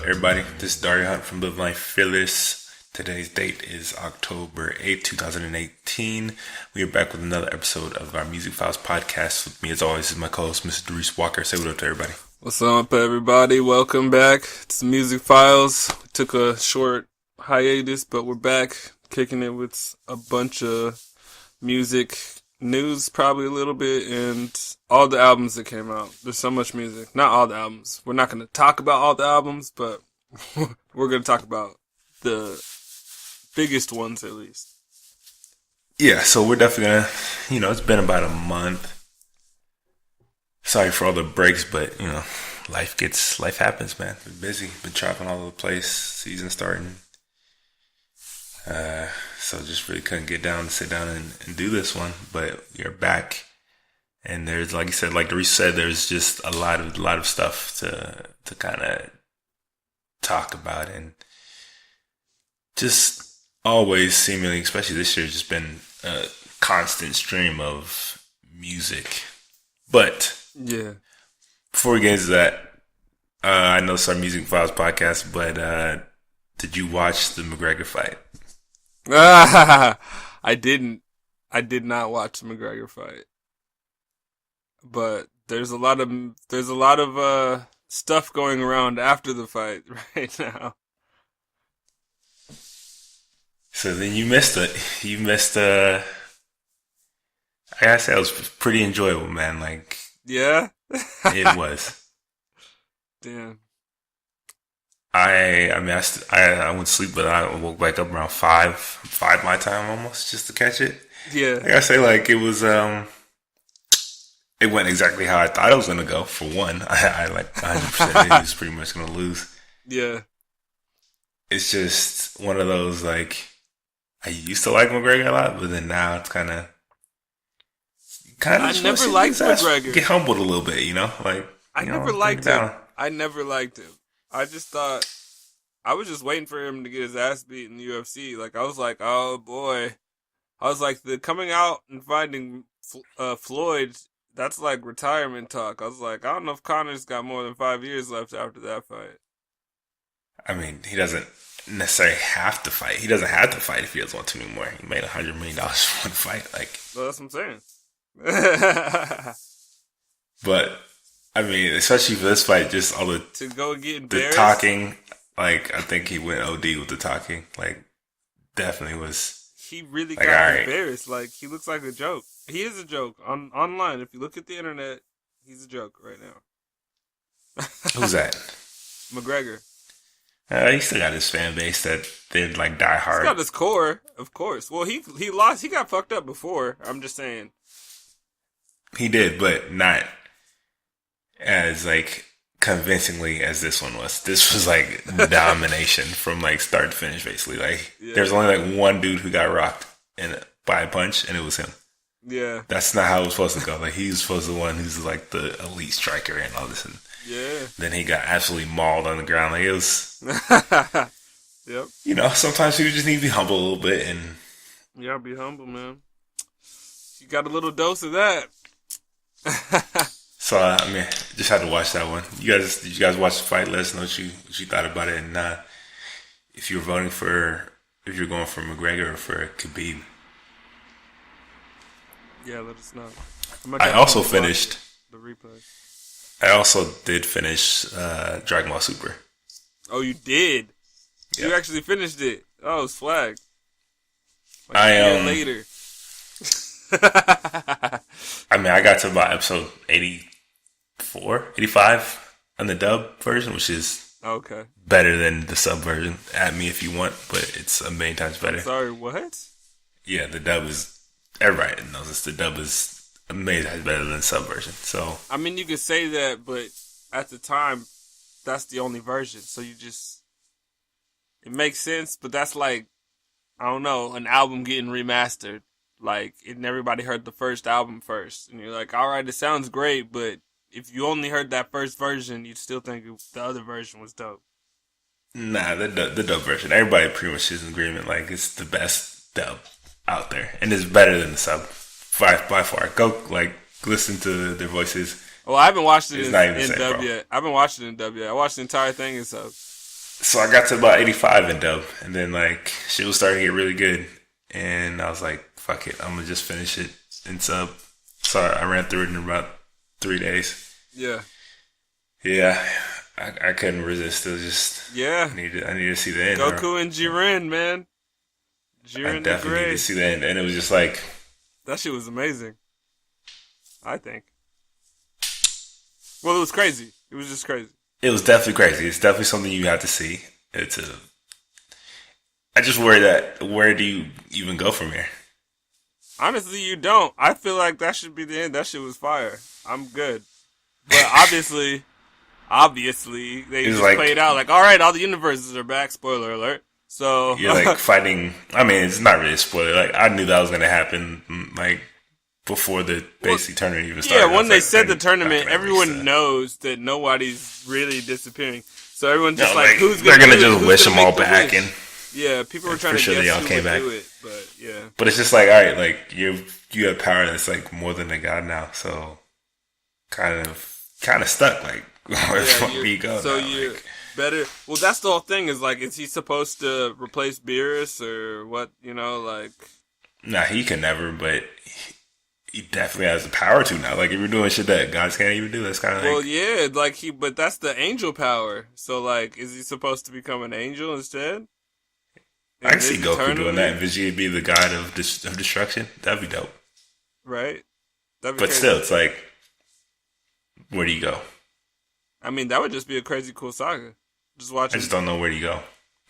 everybody? This is Dario Hunt from Live Life Fearless. Today's date is October 8th, 2018. We are back with another episode of our Music Files podcast. With me, as always, is my co-host, Mr. Darius Walker. Say what up to everybody. What's up, everybody? Welcome back to Music Files. We took a short hiatus, but we're back, kicking it with a bunch of music news, probably a little bit, and all the albums that came out. There's so much music. Not all the albums. We're not going to talk about all the albums, but we're going to talk about the biggest ones, at least. Yeah, so we're definitely gonna, it's been about a month. Sorry for all the breaks, but, life happens, man. Been busy, been traveling all over the place, season starting. So just really couldn't get down to sit down and do this one, but we're back. And there's, like you said, like Darius said, there's just a lot of stuff to kind of talk about, and just always seemingly, especially this year, just been a constant stream of music. But yeah, before we get into that, I know it's our Music Files podcast, but did you watch the McGregor fight? I didn't. I did not watch the McGregor fight, but there's a lot of stuff going around after the fight right now. So then you missed it. You missed. I gotta say, it was pretty enjoyable, man. Like, yeah, it was. Damn. I went to sleep, but I woke back up around five my time almost, just to catch it. Yeah. I gotta say, like, it was, it went exactly how I thought it was gonna go. For one, I like 100% knew he was pretty much gonna lose. Yeah. It's just one of those, like, I used to like McGregor a lot, but then now it's kind of. I never liked McGregor. Get humbled a little bit, like. I never liked him. I never liked him. I just thought I was just waiting for him to get his ass beat in the UFC. Like, I was like, oh boy. I was like, the coming out and finding Floyd, that's like retirement talk. I was like, I don't know if Conor's got more than 5 years left after that fight. I mean, he doesn't necessarily have to fight. He doesn't have to fight if he doesn't want to anymore. He made $100 million for one fight. Like, well, that's what I'm saying. But I mean, especially for this fight, just all the to go get embarrassed. The talking, like, I think he went OD with the talking. Like, definitely was. He really got embarrassed. Like, he looks like a joke. He is a joke online. If you look at the internet, he's a joke right now. Who's that? McGregor. He still got his fan base that they'd like die hard. He's got his core, of course. Well, he lost. He got fucked up before. I'm just saying. He did, but not as like convincingly as this one was. This was like domination from like start to finish, basically. Like, yeah. There's only like one dude who got rocked by a punch, and it was him. Yeah, that's not how it was supposed to go. Like, he was supposed to be the one who's like the elite striker and all this, and yeah. Then he got absolutely mauled on the ground. Like, it was. Yep. Sometimes you just need to be humble a little bit, and. Yeah, be humble, man. You got a little dose of that. So just had to watch that one. Did you guys watch the fight? Let us know what you thought about it, and if you're going for McGregor or for Khabib. Yeah, let us know. I also finished the replay. I also did finish Dragon Ball Super. Oh, you did? Yep. You actually finished it? Oh, swag. Like a year later. I got to about episode 84, 85 on the dub version, which is okay. Better than the sub version. At me if you want, but it's a million times better. Sorry, what? Yeah, the dub is. Everybody knows this. The dub is a million times better than the sub version. So I mean, you could say that, but at the time, that's the only version. So it makes sense. But that's like, I don't know, an album getting remastered. Like, and everybody heard the first album first. And you're like, all right, it sounds great, but if you only heard that first version, you'd still think the other version was dope. Nah, the dub version. Everybody pretty much is in agreement. Like, it's the best dub out there. And it's better than the sub by far. Go, like, listen to their voices. Well, I haven't watched it in sub, dub yet. I haven't watched it in dub yet. I watched the entire thing in sub. So I got to about 85 in dub, and then like shit was starting to get really good, and I was like, "Fuck it, I'm gonna just finish it in sub." So I ran through it in about 3 days. Yeah. Yeah, I couldn't resist. It was just Yeah. I needed to see the end. Goku and Jiren, man. Jiren I the definitely needed to Great. see the end, and it was just like That shit was amazing. I think. Well, it was crazy. It was just crazy. it was definitely crazy. It's definitely something you have to see. I just worry that where do you even go from here? Honestly, you don't. I feel like that should be the end. That shit was fire. I'm good. But obviously, they It's just like played out like, all right, all the universes are back. Spoiler alert. So you're like fighting. I mean, it's not really a spoiler. Like I knew that was gonna happen. Like before the basic tournament even started. yeah, when they like, said the tournament, documentary everyone stuff. knows that nobody's really disappearing. So everyone's No, just like, who's they're gonna gonna do it? just Who's wish gonna them all make the back, wish? and Yeah, people were trying for to sure guess they all who came would back. do it, but yeah. But it's just like, all right, like you have power that's like more than a god now, so kind of stuck. Like where the fuck do you go? So now? you Like, better. Well, that's the whole thing. Is like, is he supposed to replace Beerus or what? You know, like. nah, he can never, but he definitely has the power to now. Like if you're doing shit that gods can't even do, that's kind of like Well, yeah, like but that's the angel power. So, like, is he supposed to become an angel instead? I can see Goku doing that, and Vegeta be the god of destruction. That'd be dope. Right? That'd be But crazy. still, it's like, where do you go? I mean, that would just be a crazy cool saga. Just watch I it. just don't know where do you go.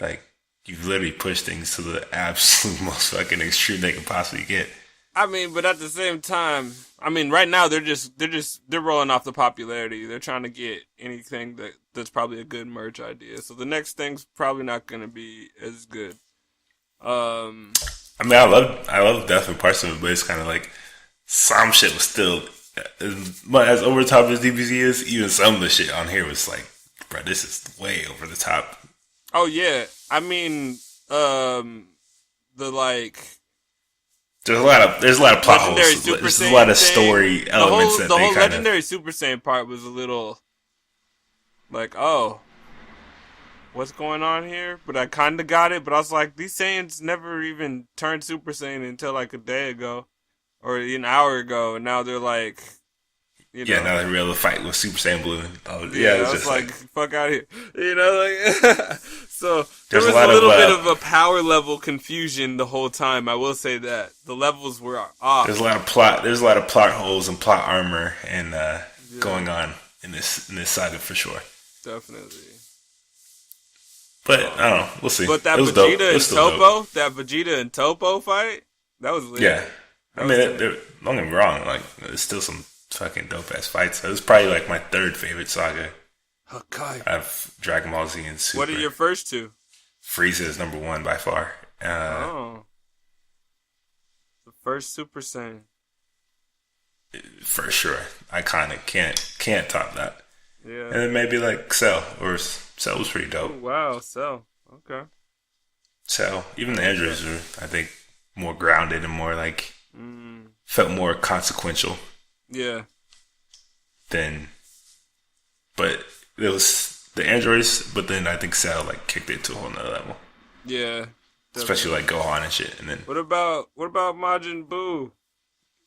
Like you've literally pushed things to the absolute most fucking extreme they can possibly get. I mean, but at the same time, I mean, right now they're rolling off the popularity. They're trying to get anything that's probably a good merch idea. So the next thing's probably not going to be as good. I mean, I love definitely parts of it, but it's kind of like some shit was still as over the top as DBZ is. Even some of the shit on here was like, bro, this is way over the top. Oh yeah, I mean, the like. There's a lot of plot Legendary holes. Super There's a Saiyan lot of thing. story elements The that they whole kind Legendary Super Saiyan part was a little like, oh, what's going on here? But I kind of got it. But I was like, these Saiyans never even turned Super Saiyan until like a day ago or an hour ago, and now they're like, you know. Yeah, now they're able to fight with Super Saiyan Blue. Oh, Yeah, it's I was just like, fuck out of here. You know, like, so there There's was a a lot of, little bit of a power level confusion the whole time. I will say that. The levels were off. there's a lot of plot. There's a lot of plot holes and plot armor and going on in this saga for sure. Definitely. But I don't know. We'll see. But that It was dope. It Vegeta and was still dope. Topo, that Vegeta and Topo fight, that was lit. Yeah, I mean, don't get me wrong. Like, there's still some fucking dope ass fights. It was probably like my third favorite saga. Okay. I have Dragon Ball Z and Super. What are your first two? Frieza is number one by far. The first Super Saiyan. For sure, iconic. Can't top that. Yeah. And then maybe like Cell, or Cell was pretty Oh, dope. wow, so okay. Cell, even the androids were, I think, more grounded and more like felt more consequential Yeah. than. But it was the androids, but then I think Cell like kicked it to a whole nother level, Yeah. especially like Gohan and shit. And then What about Majin Buu?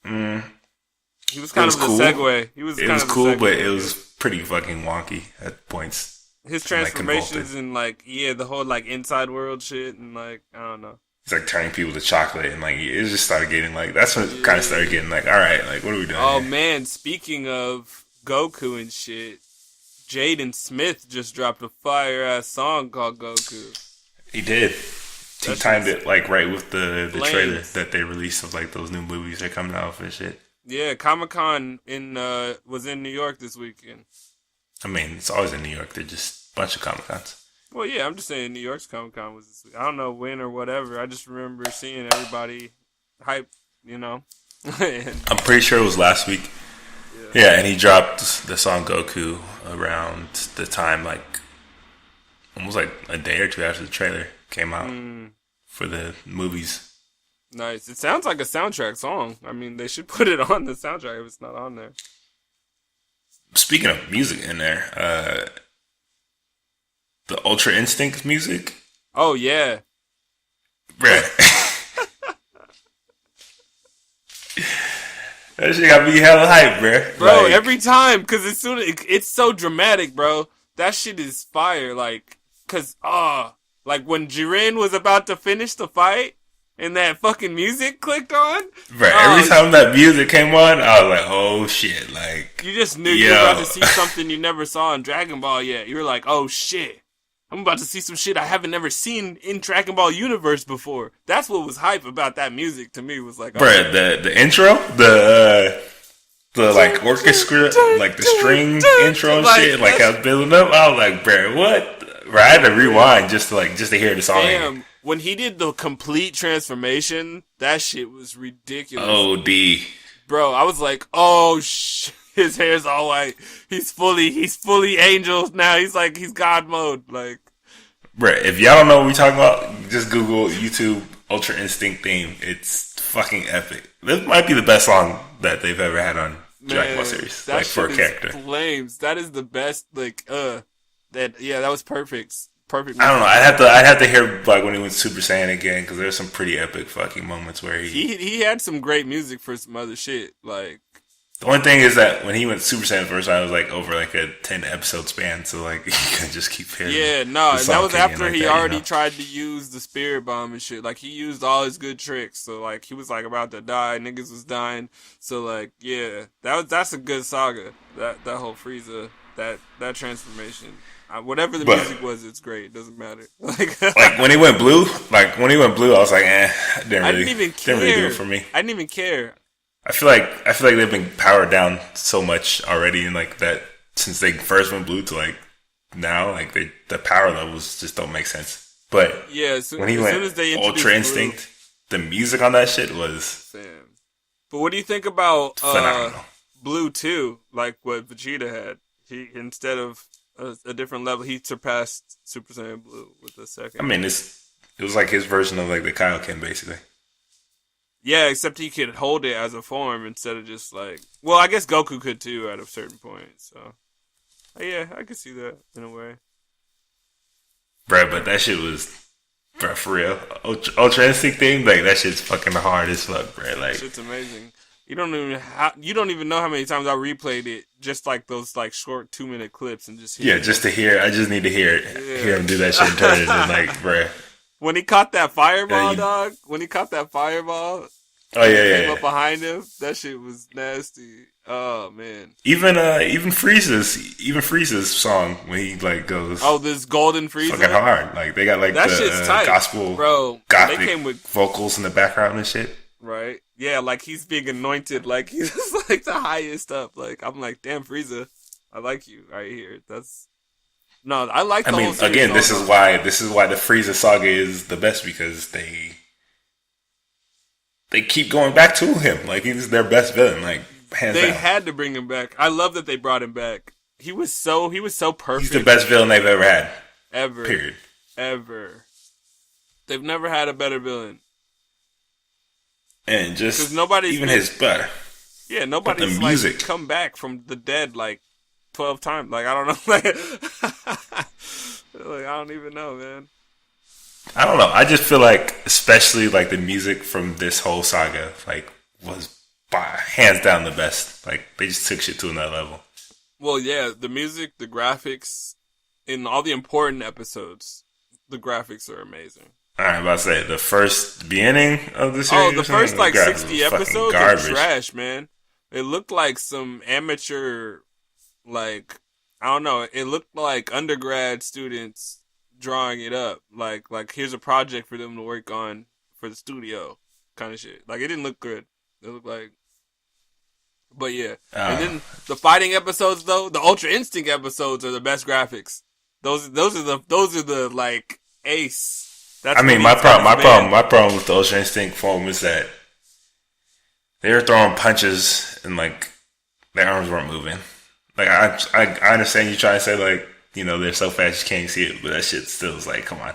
mm, He was kind was of the cool. segue. He was it kind was of the cool, segue. but it was pretty fucking wonky at points. his like, transformations convoluted. and like the whole like inside world shit and like I don't know. It's like turning people to chocolate, and like it just started getting like that's when it kind of started getting like, all right, like what are we doing? Oh here? man, speaking of Goku and shit, Jaden Smith just dropped a fire ass song called Goku. He did. He That's timed it like right with the Flames. trailer that they released of like those new movies that coming out and shit. Yeah, Comic-Con was in New York this weekend. I mean, it's always in New York. They're just a bunch of Comic Cons. Well, yeah, I'm just saying New York's Comic-Con was this week. I don't know when or whatever. I just remember seeing everybody hype, you know. And, I'm pretty sure it was last week. Yeah, and he dropped the song Goku around the time like almost like a day or two after the trailer came out for the movies. nice. It sounds like a soundtrack song. I mean, they should put it on the soundtrack if it's not on there. Speaking of music in there, The Ultra Instinct music, Oh yeah, bruh. That shit got me hella hype, bruh. bro. Like, Every time, because as soon as it's so dramatic, bro. That shit is fire. Like, cause like when Jiren was about to finish the fight and that fucking music clicked on, bruh, every time that music came on, I was like, oh shit, like, you just knew you were about to see something you never saw in Dragon Ball yet. You were like, oh shit. I'm about to see some shit I haven't never seen in Dragon Ball universe before. That's what was hype about that music to me. Was like, bruh, the intro, the like orchestra, like the string intro and shit, like I was building up. I was like, bruh, what? Bruh, I had to rewind just to hear the song. Damn, when he did the complete transformation, that shit was ridiculous. OD. Bro, I was like, oh shit. His hair's all white. He's fully angel now. He's God mode. Like, bruh, if y'all don't know what we talking about, just Google YouTube Ultra Instinct theme. It's fucking epic. This might be the best song that they've ever had on Dragon Ball series. That like for a shit character. is flames. That is the best. Like, that was perfect. Perfect. I don't know. I'd have to hear like when he went Super Saiyan again because there's some pretty epic fucking moments where he had some great music for some other shit. Like, the one thing is that when he went Super Saiyan first, I was like over like a 10 episode span, so like you can just keep hearing. Yeah, no, and that was after like he that, already tried to use the spirit bomb and shit. Like he used all his good tricks, so like he was like about to die, niggas was dying. So like, yeah, that's a good saga. That whole Frieza, that transformation. Whatever the music was, it's great. It doesn't matter. Like when he went blue, I was like, didn't really do it for me. I didn't even care. I feel like they've been powered down so much already, and like that since they first went blue to like now, like the power levels just don't make sense. But yeah, when he went Ultra Instinct, the music on that shit was. Sam. But what do you think about phenomenal. Blue 2? Like what Vegeta had, he instead of a different level, he surpassed Super Saiyan Blue with the second. I mean, it was like his version of like the Kaioken, basically. Yeah, except he could hold it as a form instead of just like... Well, I guess Goku could too at a certain point, so... Yeah, I could see that in a way. Bruh, but that shit was... Bruh, for real. Ultra Instinct thing, like, that shit's fucking hard as fuck, bruh. Like, shit's amazing. You don't even know how many times I replayed it, just like those like short 2-minute clips and just hear it. Just to hear. I just need to hear it. Yeah. Hear him do that shit and turn it and like, bruh. When he caught that fireball, dog. When he caught that fireball. Oh yeah, came up behind him. That shit was nasty. Oh man. Even Frieza's song when he like goes. Oh, this Golden Frieza. Fucking hard. Like they got like that the shit's tight, gospel, bro. gothic they came with vocals in the background and shit. Right. Yeah, like he's being anointed. Like he's like the highest up. Like I'm like, damn Frieza, I like you right here. No, I like. The whole series again, this is why the Frieza saga is the best because they keep going back to him. Like he's their best villain. Like hands down. They had to bring him back. I love that they brought him back. He was so perfect. He's the best villain they've ever had. Ever. Period. Ever. They've never had a better villain. And just nobody's even his butt. Yeah, nobody's like come back from the dead like 12 times. Like I don't know. Like I don't even know, man. I don't know. I just feel like, especially like the music from this whole saga, like was hands down the best. Like they just took shit to another level. Well, yeah, the music, the graphics, in all the important episodes, the graphics are amazing. I'm about to say the beginning of the series. Oh, the first like 60 episodes are trash, man. It looked like some amateur, like I don't know. It looked like undergrad students drawing it up. Like here's a project for them to work on for the studio, kind of shit. Like it didn't look good. It looked like. But yeah, and then the fighting episodes though, the Ultra Instinct episodes are the best graphics. Those are the like ace. That's my problem with the Ultra Instinct form was that they were throwing punches and like their arms weren't moving. Like I understand you trying to say like, you know, they're so fast you can't see it, but that shit still is like, come on.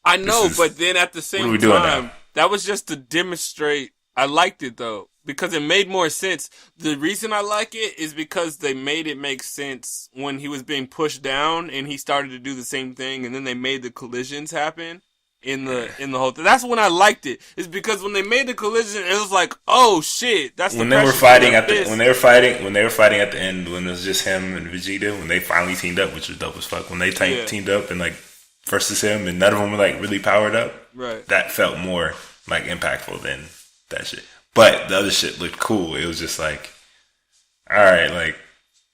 I know, but then at the same time, that was just to demonstrate. I liked it though, because it made more sense. The reason I like it is because they made it make sense when he was being pushed down and he started to do the same thing, and then they made the collisions happen in the whole thing. That's when I liked it. Is because when they made the collision, it was like, oh shit, that's when they were fighting at the when they were fighting at the end, when it was just him and Vegeta, when they finally teamed up, which was dope as fuck. When they teamed up and like versus him, and none of them were like really powered up. Right. That felt more like impactful than that shit. But the other shit looked cool. It was just like, all right, like,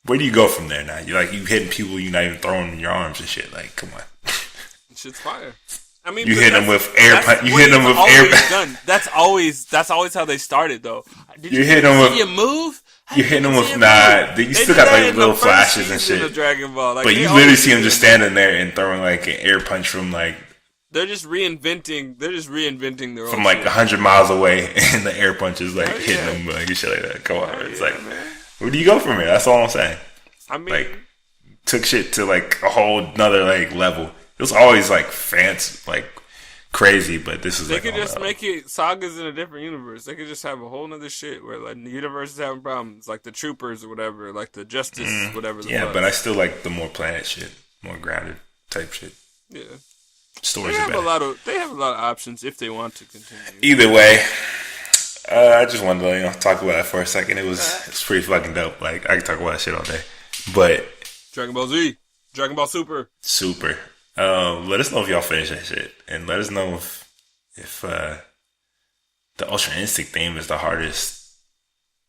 where do you go from there now? You're like, you hitting people, you're not even throwing in your arms and shit. Like, come on. Shit's fire. I mean, you hit them with air. You hit them with air. That's always how they started, though. Did you hit them with your move? You hit them with You still got like little flashes and shit. Dragon Ball, like, but you literally see them just standing there and throwing like an air punch from like. They're just reinventing their own from like shit. 100 miles away, and the air punches like hitting them like shit like that. Come on, it's like, man. Where do you go from here? That's all I'm saying. I mean, like, took shit to like a whole nother like level. It was always like fancy, like crazy, but this is they like could just make it sagas in a different universe. They could just have a whole nother shit where like the universe is having problems, like the Troopers or whatever, like the Justice, whatever. But I still like the more planet shit, more grounded type shit. Yeah. Stories they have a lot of options if they want to continue. Either way, I just wanted to talk about it for a second. It's pretty fucking dope. Like I can talk about that shit all day. But Dragon Ball Z, Dragon Ball Super. Let us know if y'all finish that shit, and let us know if the Ultra Instinct theme is the hardest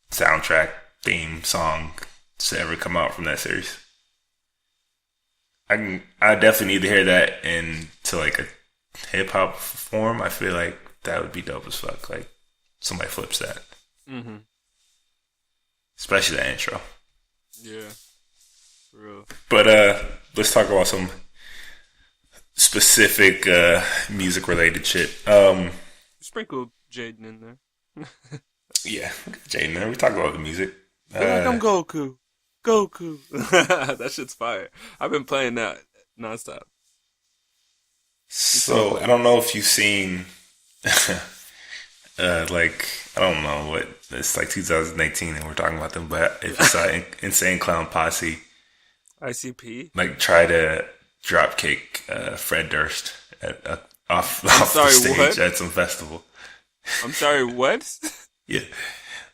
soundtrack theme song to ever come out from that series. I definitely need to hear that into like a hip hop form. I feel like that would be dope as fuck. Like somebody flips that, especially the intro. Yeah, for real. But let's talk about some specific music related shit. Sprinkle Jaden in there. Yeah, Jaden there. We talk about the music. Like I'm Goku. That shit's fire. I've been playing that nonstop. So I don't know if you've seen like I don't know what it's like 2018 and we're talking about them, but if you saw Insane Clown Posse ICP like try to drop kick Fred Durst off the stage what? at some festival. I'm sorry, what? Yeah,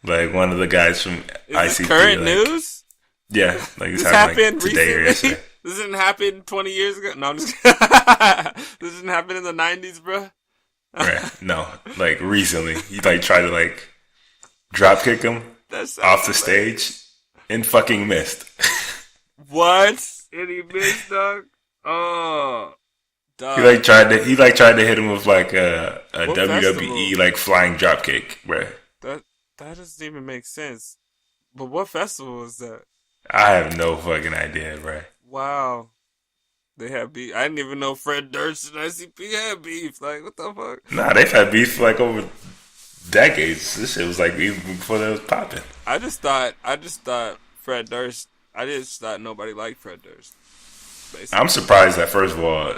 like one of the guys from Is ICP. Current news? Yeah, like this happened like today recently? or yesterday. This didn't happen 20 years ago. No, I'm just this didn't happen in the 90s, bro. Right? No, like recently, he like tried to like drop kick him off the stage and fucking missed. What? And he missed, dog. Oh, dog. He tried to hit him with like a WWE festival? like flying drop kick, bro. That doesn't even make sense. But what festival is that? I have no fucking idea, bro. Wow. They had beef. I didn't even know Fred Durst and ICP had beef. Like, what the fuck? Nah, they've had beef like over decades. This shit was like even before they was popping. I just thought Fred Durst. I just thought nobody liked Fred Durst. Basically. I'm surprised that first of all,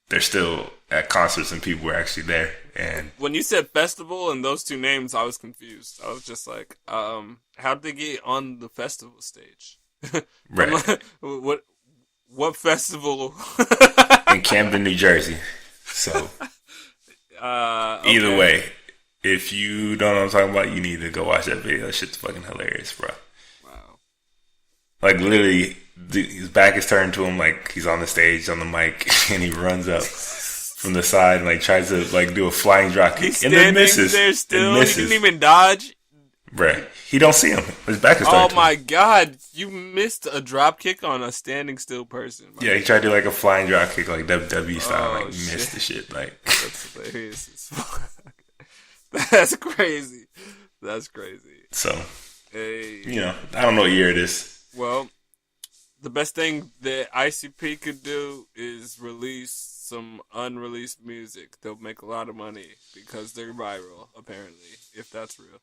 they're still at concerts and people were actually there. And when you said festival and those two names, I was confused. I was just like, how'd they get on the festival stage? Right. What festival? In Camden, New Jersey. So okay. Either way, if you don't know what I'm talking about, you need to go watch that video. That shit's fucking hilarious, bro. Wow. Like literally, his back is turned to him, like he's on the stage on the mic, and he runs up from the side and like tries to like do a flying drop kick, He's and then standing misses. there still. He misses. didn't even dodge. Bruh, he don't see him. His back is turned. Oh my god, you missed a drop kick on a standing still person. Yeah, he tried to do like a flying drop kick, like WWE style, like shit. missed the shit. Like That's hilarious as fuck. That's crazy. That's crazy. So, Hey. I don't know what year it is. Well, the best thing that ICP could do is release some unreleased music. They'll make a lot of money because they're viral, apparently, if that's real.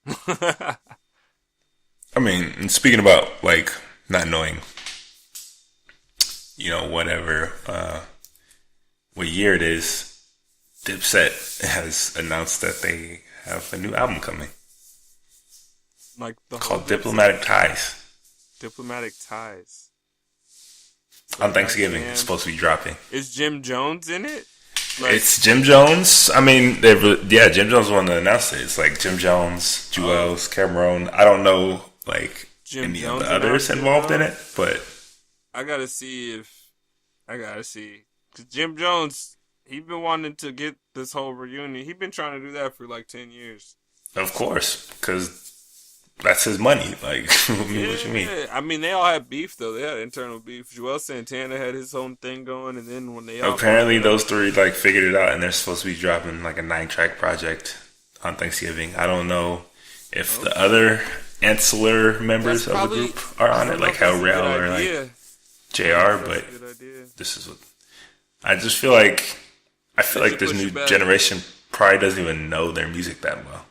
I mean, and speaking about like not knowing, whatever, what year it is, Dipset has announced that they have a new album coming Like the whole called Diplomatic Ties. Diplomatic Ties. So On Thanksgiving, it's supposed to be dropping. Is Jim Jones in it? Like, It's Jim Jones. I mean, Jim Jones was the one that announced it. It's like Jim Jones, Jewels, Cameron. I don't know, like, Jim any Jones of the others involved in it, but I gotta see. Cause Jim Jones, he been wanting to get this whole reunion. He been trying to do that for like 10 years. of course, because that's his money. Like, what you mean? I mean, they all had beef though. They had internal beef. Joel Santana had his own thing going, and then when they all Apparently, those three like figured it out, and they're supposed to be dropping like a 9-track project on Thanksgiving. I don't know if the other ancillary members of the group are on it, like Hell Real or like JR, but this is what I just feel like. I feel like this new generation probably doesn't even know their music that well.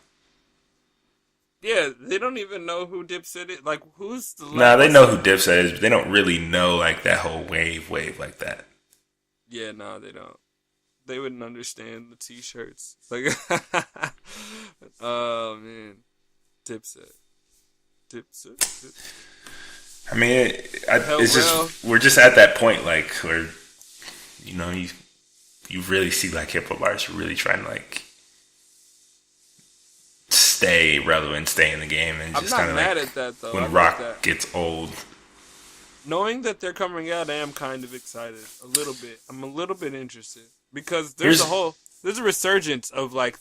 Yeah, they don't even know who Dipset is. Like, who's the... Nah, they know who Dipset is, but they don't really know, like, that whole wave like that. Yeah, no, they don't. They wouldn't understand the T-shirts. Like, oh, man. Dipset. I mean, it's just... We're just at that point, like, where, you know, you really see, like, hip-hop artists really trying to, like... stay relevant, stay in the game, and just kind of like at that, though. When rock gets old. Knowing that they're coming out, I am kind of excited a little bit. I'm a little bit interested because there's a resurgence of like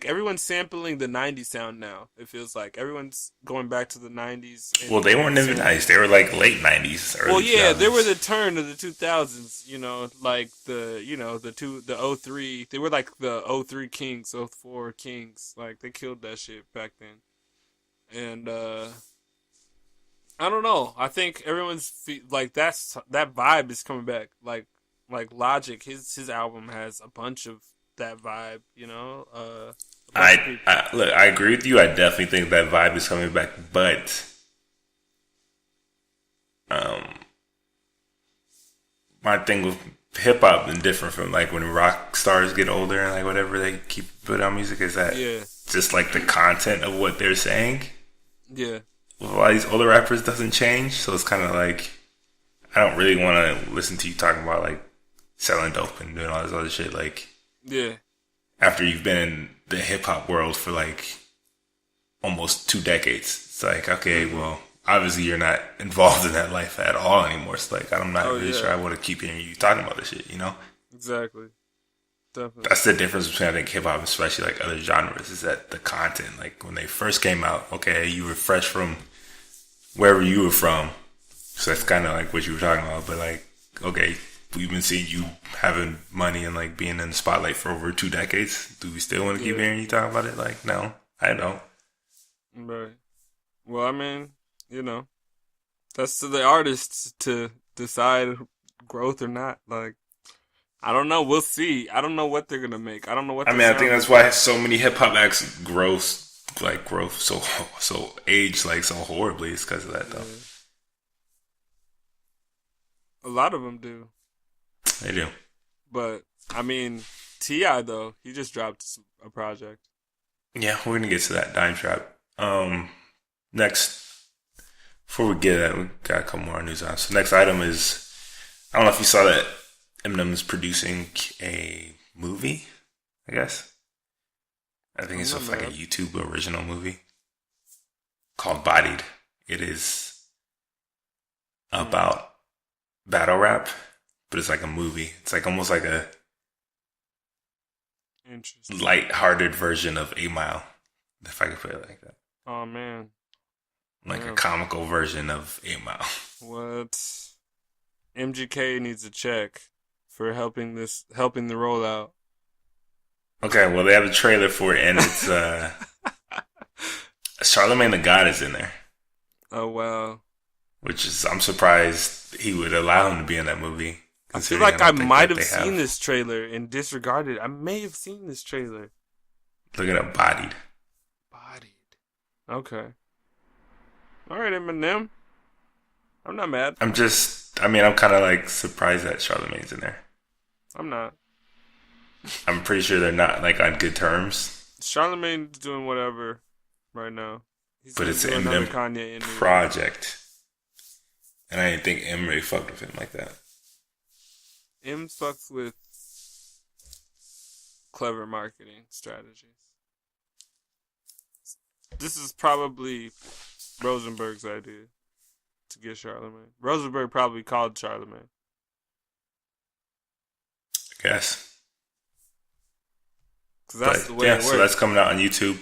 everyone's sampling the '90s sound now. It feels like everyone's going back to the '90s. Well, they weren't even '90s; they were like late '90s. Well, yeah, 2000s. They were the turn of the 2000s. You know, like the '03. They were like the '03 Kings, '04 Kings. Like they killed that shit back then. And I don't know. I think everyone's like that vibe is coming back. Like Logic, his album has a bunch of that vibe, you know. I agree with you. I definitely think that vibe is coming back, but my thing with hip hop is different from like when rock stars get older and like whatever they keep putting on music is that just like the content of what they're saying. Yeah. With a lot of these older rappers doesn't change, so it's kind of like I don't really want to listen to you talking about like selling dope and doing all this other shit. Like, yeah, after you've been in the hip hop world for like almost 2 decades, it's like okay, well, obviously you're not involved in that life at all anymore. It's like I'm not really sure I want to keep hearing you talking about this shit. You know? Exactly. Definitely. That's the difference between I think hip hop, especially like other genres, is that the content. Like when they first came out, okay, you were fresh from wherever you were from, so that's kind of like what you were talking about. But like, okay, we've been seeing you having money and like being in the spotlight for over 2 decades. Do we still want to keep hearing you talk about it? Like, no, I don't. Right. Well, I mean, you know, that's to the artists to decide growth or not. Like, I don't know. We'll see. I don't know what they're gonna make. I don't know what. I mean, I think that's why so many hip hop acts grow so age like so horribly. It's because of that, though. A lot of them do. They do. But I mean, T.I. though, he just dropped a project. Yeah, we're gonna get to that Dime Trap. Next, before we get that, we got a couple more news on. So next item is, I don't know if you saw that Eminem is producing a movie, I guess. I think it's like a YouTube original movie called Bodied. It is about battle rap, but it's like a movie. It's like almost like a light-hearted version of 8 Mile, if I could put it like that. Oh, man. Like a comical version of 8 Mile. What? MGK needs a check for helping the rollout. Okay, well, they have a trailer for it, and it's Charlamagne the God is in there. Oh, wow. Which is, I'm surprised he would allow him to be in that movie. I feel like I might have seen this trailer and disregarded it. I may have seen this trailer. Look it up, Bodied. Okay. All right, Eminem. I'm not mad. I'm kind of like surprised that Charlamagne's in there. I'm not. I'm pretty sure they're not like on good terms. Charlamagne's doing whatever right now. He's But gonna it's do an another Eminem Kanye interview. project. And I didn't think M really fucked with him like that. M fucks with clever marketing strategies. This is probably Rosenberg's idea to get Charlamagne. Rosenberg probably called Charlamagne. I guess. Because that's But the way yeah, it works. so that's coming out on YouTube.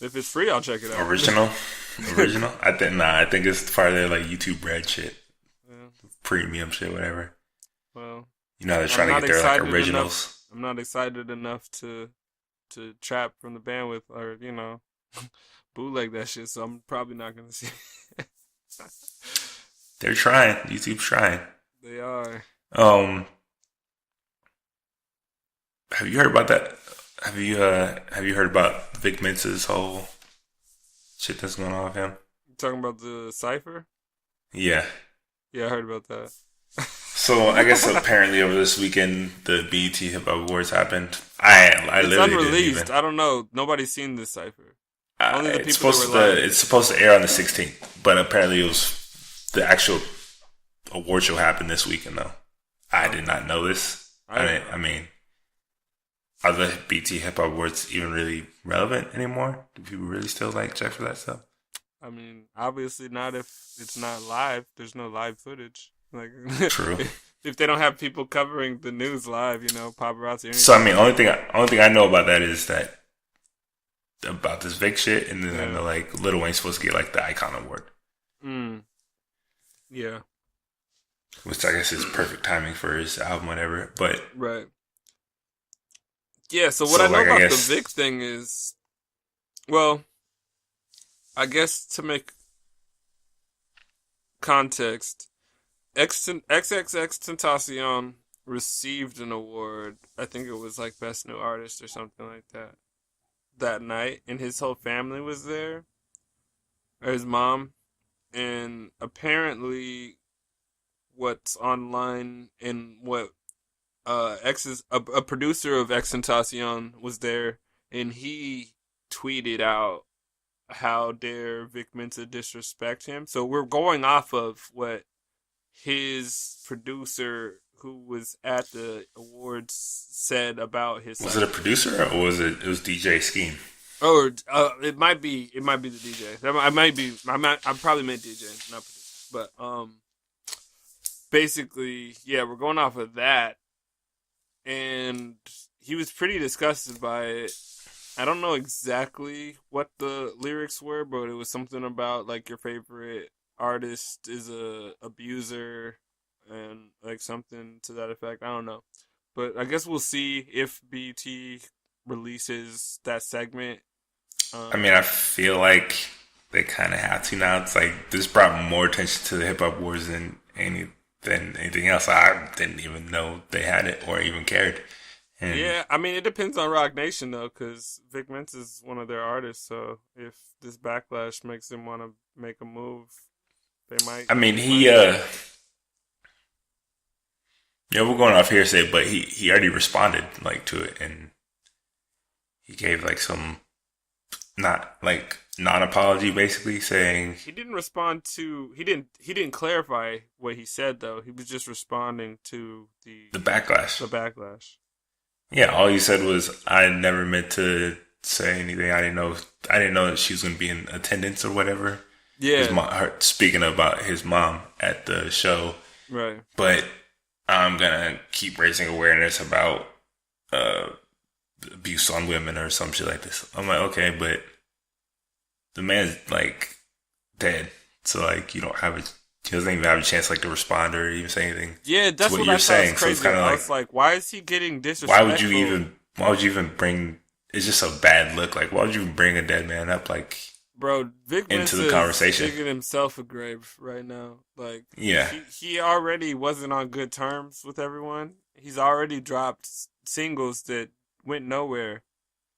If it's free, I'll check it out. Original. I think it's part of their like YouTube Red shit, Yeah. premium shit, whatever. Well, You know they're I'm trying to not get their like excited originals. I'm not excited enough to trap from the bandwidth or bootleg that shit. So I'm probably not gonna see it. They're trying. YouTube's trying. They are. Have you heard about that? Have you heard about Vic Mensa's whole shit that's going on with him? You talking about the cipher? Yeah. Yeah, I heard about that. So I guess apparently over this weekend the BET Hip Hop Awards happened. I It's literally unreleased. didn't even. I don't know. Nobody's seen this cipher. Only the It's people supposed that were live. it's supposed to air on the 16th, but apparently it was the actual award show happened this weekend though. I did not know this. I mean, are the BET Hip Hop Awards even really relevant anymore? Do people really still like check for that stuff? I mean, obviously not if it's not live. There's no live footage. Like, True. if they don't have people covering the news live, paparazzi. Or anything. So I mean, only thing I know about that is that about this Vic shit, and then I know like Lil Wayne's supposed to get like the Icon Award. Yeah. Which I guess is perfect timing for his album, whatever. But Right. Yeah. So what I know about the Vic thing is, well, I guess to make context, XXX received an award. I think it was like Best New Artist or something like that night, and his whole family was there, or his mom, and apparently what's online and what a producer of XXXTentacion was there, and he tweeted out, "How dare Vic Mensa disrespect him?" So we're going off of what his producer, who was at the awards, said about his. Was it a producer or was it was DJ Scheme? Or it might be the DJ. I probably meant DJ, not producer. But basically, yeah, we're going off of that, and he was pretty disgusted by it. I don't know exactly what the lyrics were, but it was something about like your favorite artist is a abuser and like something to that effect. I don't know, but I guess we'll see if BT releases that segment. I mean, I feel like they kind of have to now. It's like this brought more attention to the hip hop wars than anything else. I didn't even know they had it or even cared. And yeah, I mean, it depends on Rock Nation though, because Vic Mensa is one of their artists. So if this backlash makes them want to make a move, they might. I mean, yeah, we're going off hearsay, but he already responded like to it, and he gave like some non-apology, basically saying he didn't respond to. He didn't clarify what he said though. He was just responding to the backlash. The backlash. Yeah, all he said was, "I never meant to say anything. I didn't know that she was going to be in attendance or whatever." Yeah, speaking about his mom at the show, right? But I'm gonna keep raising awareness about abuse on women or some shit like this. I'm like, okay, but the man's like dead, so like he doesn't even have a chance like to respond or even say anything. Yeah, that's what you're saying. So it's kind of like, I was like, why is he getting disrespectful? Why would you even bring? It's just a bad look. Like, why would you even bring a dead man up? Like, bro, Vic into Mensa the conversation, is digging himself a grave right now. Like, yeah, he already wasn't on good terms with everyone. He's already dropped singles that went nowhere.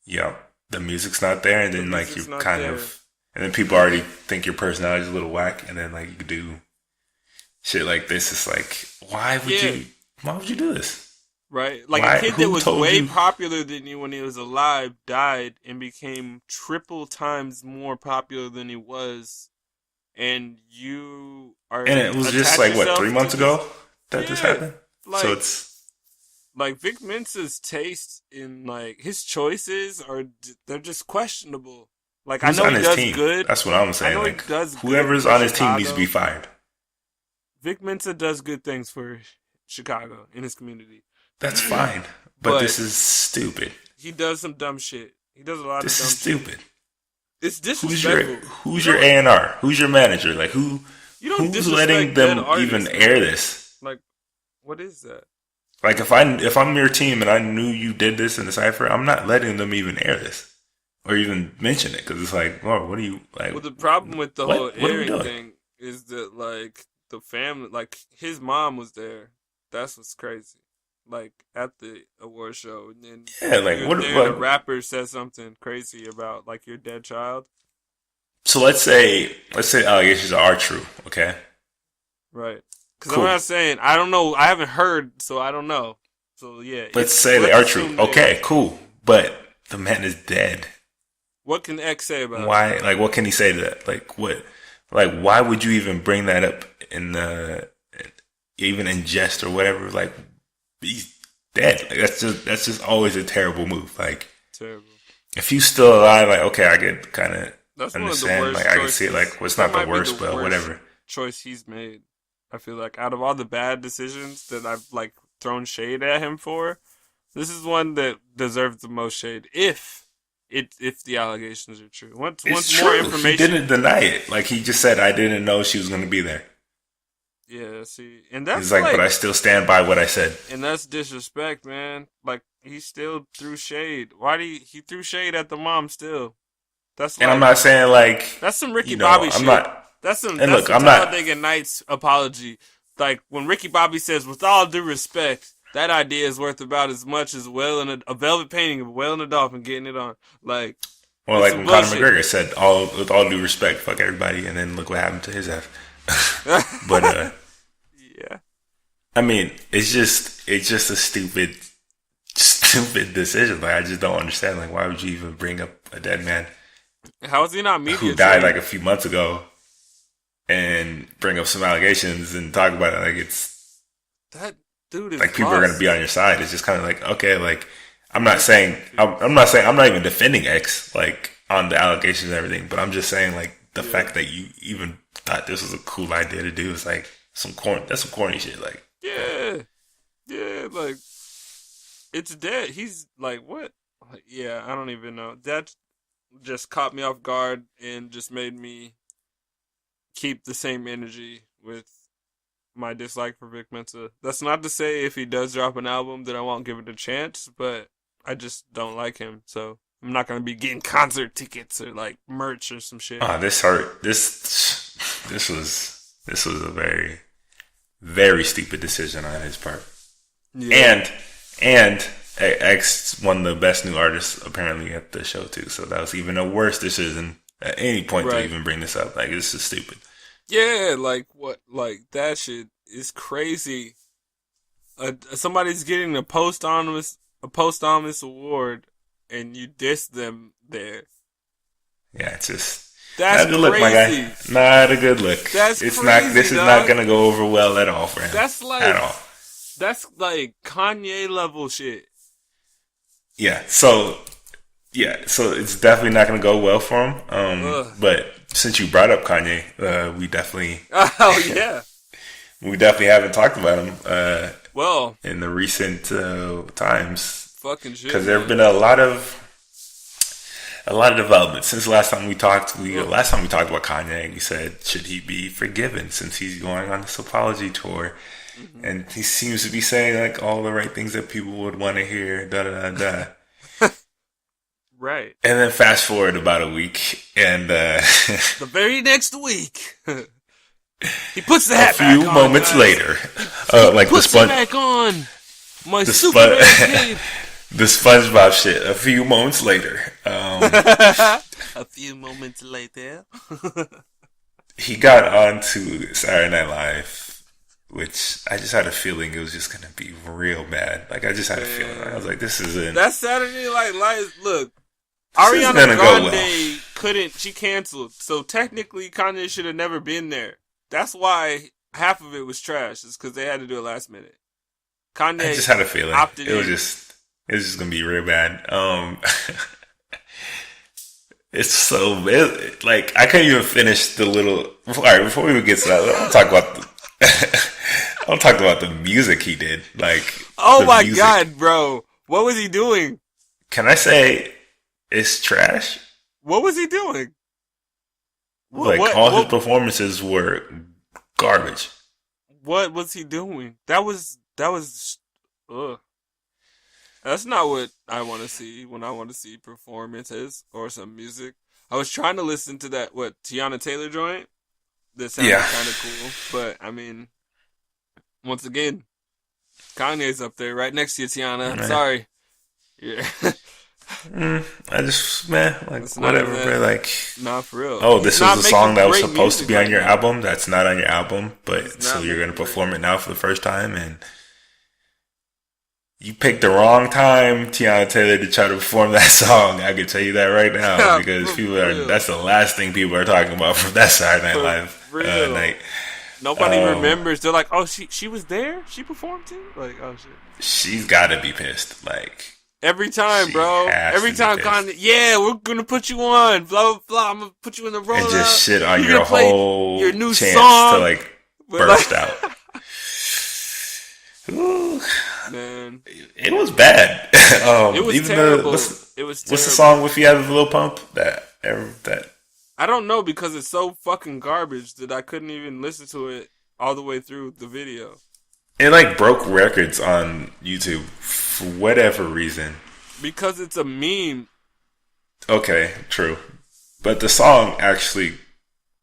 Yeah, the music's not there, and then like you kind of, and then people already think your personality is a little whack, and then like you could do shit like this. It's like, why would you do this? Right? Like Why? a kid that Who was told way you? popular than you when he was alive died and became triple times more popular than he was, and you are And it was just attach like what, yourself to 3 months this. ago that this Yeah, happened. So like it's Vic Mensa's taste in like his choices are they're just questionable. Like I who's know on he his does team? good. That's what I'm I saying. know he Like does good whoever's for on his team needs to be Chicago. fired. Vic Mensa does good things for Chicago in his community, That's fine, but but this is stupid. he does some dumb shit. He does a lot of This is dumb shit. stupid. It's Who's your disrespectful. who's You your don't, A&R? Who's your manager? Like you don't who's letting disrespect dead them even artists. air this? Like, what is that? Like if I'm your team and I knew you did this in the cipher, I'm not letting them even air this or even mention it because it's like, oh, what are you like? Well, the problem with the What? whole What are we airing doing? thing is that like the family, like his mom was there. That's what's crazy. Like at the award show, and then Yeah, like you're what? there and a What rapper says something crazy about like your dead child. so let's say allegations are true. Okay, Right. Because cool. I'm not saying I don't know. I haven't heard, so I don't know. So yeah, Let's say they are true. assume they Okay, are. cool. But the man is dead. What can X say about it? Why? Like, what can he say to that? Like, what? Like, why would you even bring that up in the even in jest or whatever? Like, he's dead. Like, that's just always a terrible move. Like, Terrible. if he's still alive, like, okay, I could kind of That's one of the understand. worst Like, I can see it. choices. Like, well, it's That not might the be worst, the but worst whatever. choice he's made. I feel like out of all the bad decisions that I've like thrown shade at him for, this is one that deserves the most shade. If the allegations are true. Once It's more true. He information. didn't deny it. Like, he just said, I didn't know she was going to be there. Yeah, see, and that's He's like, but I still stand by what I said. and that's disrespect, man. Like he still threw shade. Why do he threw shade at the mom still? That's And like I'm not saying like, that's some Ricky you know, Bobby I'm shit. not. That's some And that's look, some I'm not. Talladega Nights apology. Like when Ricky Bobby says, "With all due respect, that idea is worth about as much as a velvet painting of a whale and a dolphin getting it on." Like Or it's like some when Conor bullshit. McGregor said, with all due respect, fuck everybody, and then look what happened to his ass. But Yeah, I mean, it's just a stupid decision. Like, I just don't understand. Like, why would you even bring up a dead man how is he not media who died trained? like a few months ago and bring up some allegations and talk about it? Like, it's That dude is like people are lost. gonna be on your side. It's just kind of like, okay, like I'm not saying I'm not even defending X like on the allegations and everything, but I'm just saying like the fact that you even thought this was a cool idea to do is like that's some corny shit. Like, Yeah, yeah, like it's dead. He's like, what? Like, yeah, I don't even know. That just caught me off guard and just made me keep the same energy with my dislike for Vic Mensa. That's not to say if he does drop an album that I won't give it a chance, but I just don't like him. So I'm not gonna be getting concert tickets or like merch or some shit. this hurt. This was a very, very stupid decision on his part. Yeah. And X won the best new artist apparently at the show too. So that was even a worse decision at any point to Right. even bring this up. Like, this is stupid. Yeah, like what? Like that shit is crazy. Somebody's getting a posthumous award, and you diss them there. Yeah, it's just That's not a good look, my crazy. guy. Not a good look. That's it's crazy, not. This is dog. not gonna go over well at all for him. That's like at all. That's like Kanye level shit. Yeah. So it's definitely not gonna go well for him. But since you brought up Kanye, we definitely Oh yeah. haven't talked about him Well, in the recent times fucking shit. because there have been a lot of developments since the last time we talked. Last time we talked about Kanye, we said should he be forgiven since he's going on this apology tour, and he seems to be saying like all the right things that people would want to hear. Da da da da. Right. And then fast forward about a week, and The very next week, he puts the a hat back few on, moments guys. later, like the Puts it back on. My the Superman spon- cape. the SpongeBob shit. A few moments later, A few moments later. he got onto Saturday Night Live which I just had a feeling it was just gonna be real bad. Like I just had a feeling. I was like, this isn't. That Saturday Night Live, look, This isn't Ariana gonna go Grande well. couldn't, she canceled. So technically Kanye should have never been there. That's why half of it was trash. It's because they had to do it last minute. I Kanye just had a feeling opted it was in. just gonna be real bad. It's so like I couldn't even finish the little. All right, before we even get to that, I'll talk about the. I'll talk about the music he did. Like Oh the my music. God, bro. What was he doing? Can I say it's trash? What was he doing? Like all his performances were garbage. What was he doing? That was, ugh. That's not what I want to see when I want to see performances or some music. I was trying to listen to that, Tiana Taylor joint? That sounded Yeah. kind of cool. But, I mean, once again, Kanye's up there right next to you, Tiana. Man. Sorry. Yeah. I just like It's not whatever, even bro. Like Not for real. oh, He's this not was a making song that was great supposed to music be on right your now. album. That's not on your album, He's but not so you're gonna making great perform it now for the first time, and you picked the wrong time, Tiana Taylor, to try to perform that song. I can tell you that right now because For people are. real. That's the last thing people are talking about from that Saturday Night For Live real. night. Nobody Um, remembers. They're like, oh, she was there? She performed too? Like, oh, shit. She's got to be pissed. Like Every time, She bro. has Every to be time pissed. Kanye, yeah, we're gonna put you on, blah blah blah. I'm gonna put you in the rollout. and just shit on You're your gonna play whole your new chance song. to like But, burst like, out. Ooh, Man, it was bad. it was even terrible. what's It was the terrible. song with you had the Lil Pump that I don't know because it's so fucking garbage that I couldn't even listen to it all the way through the video. it like broke records on YouTube for whatever reason. Because it's a meme. Okay, true, but the song actually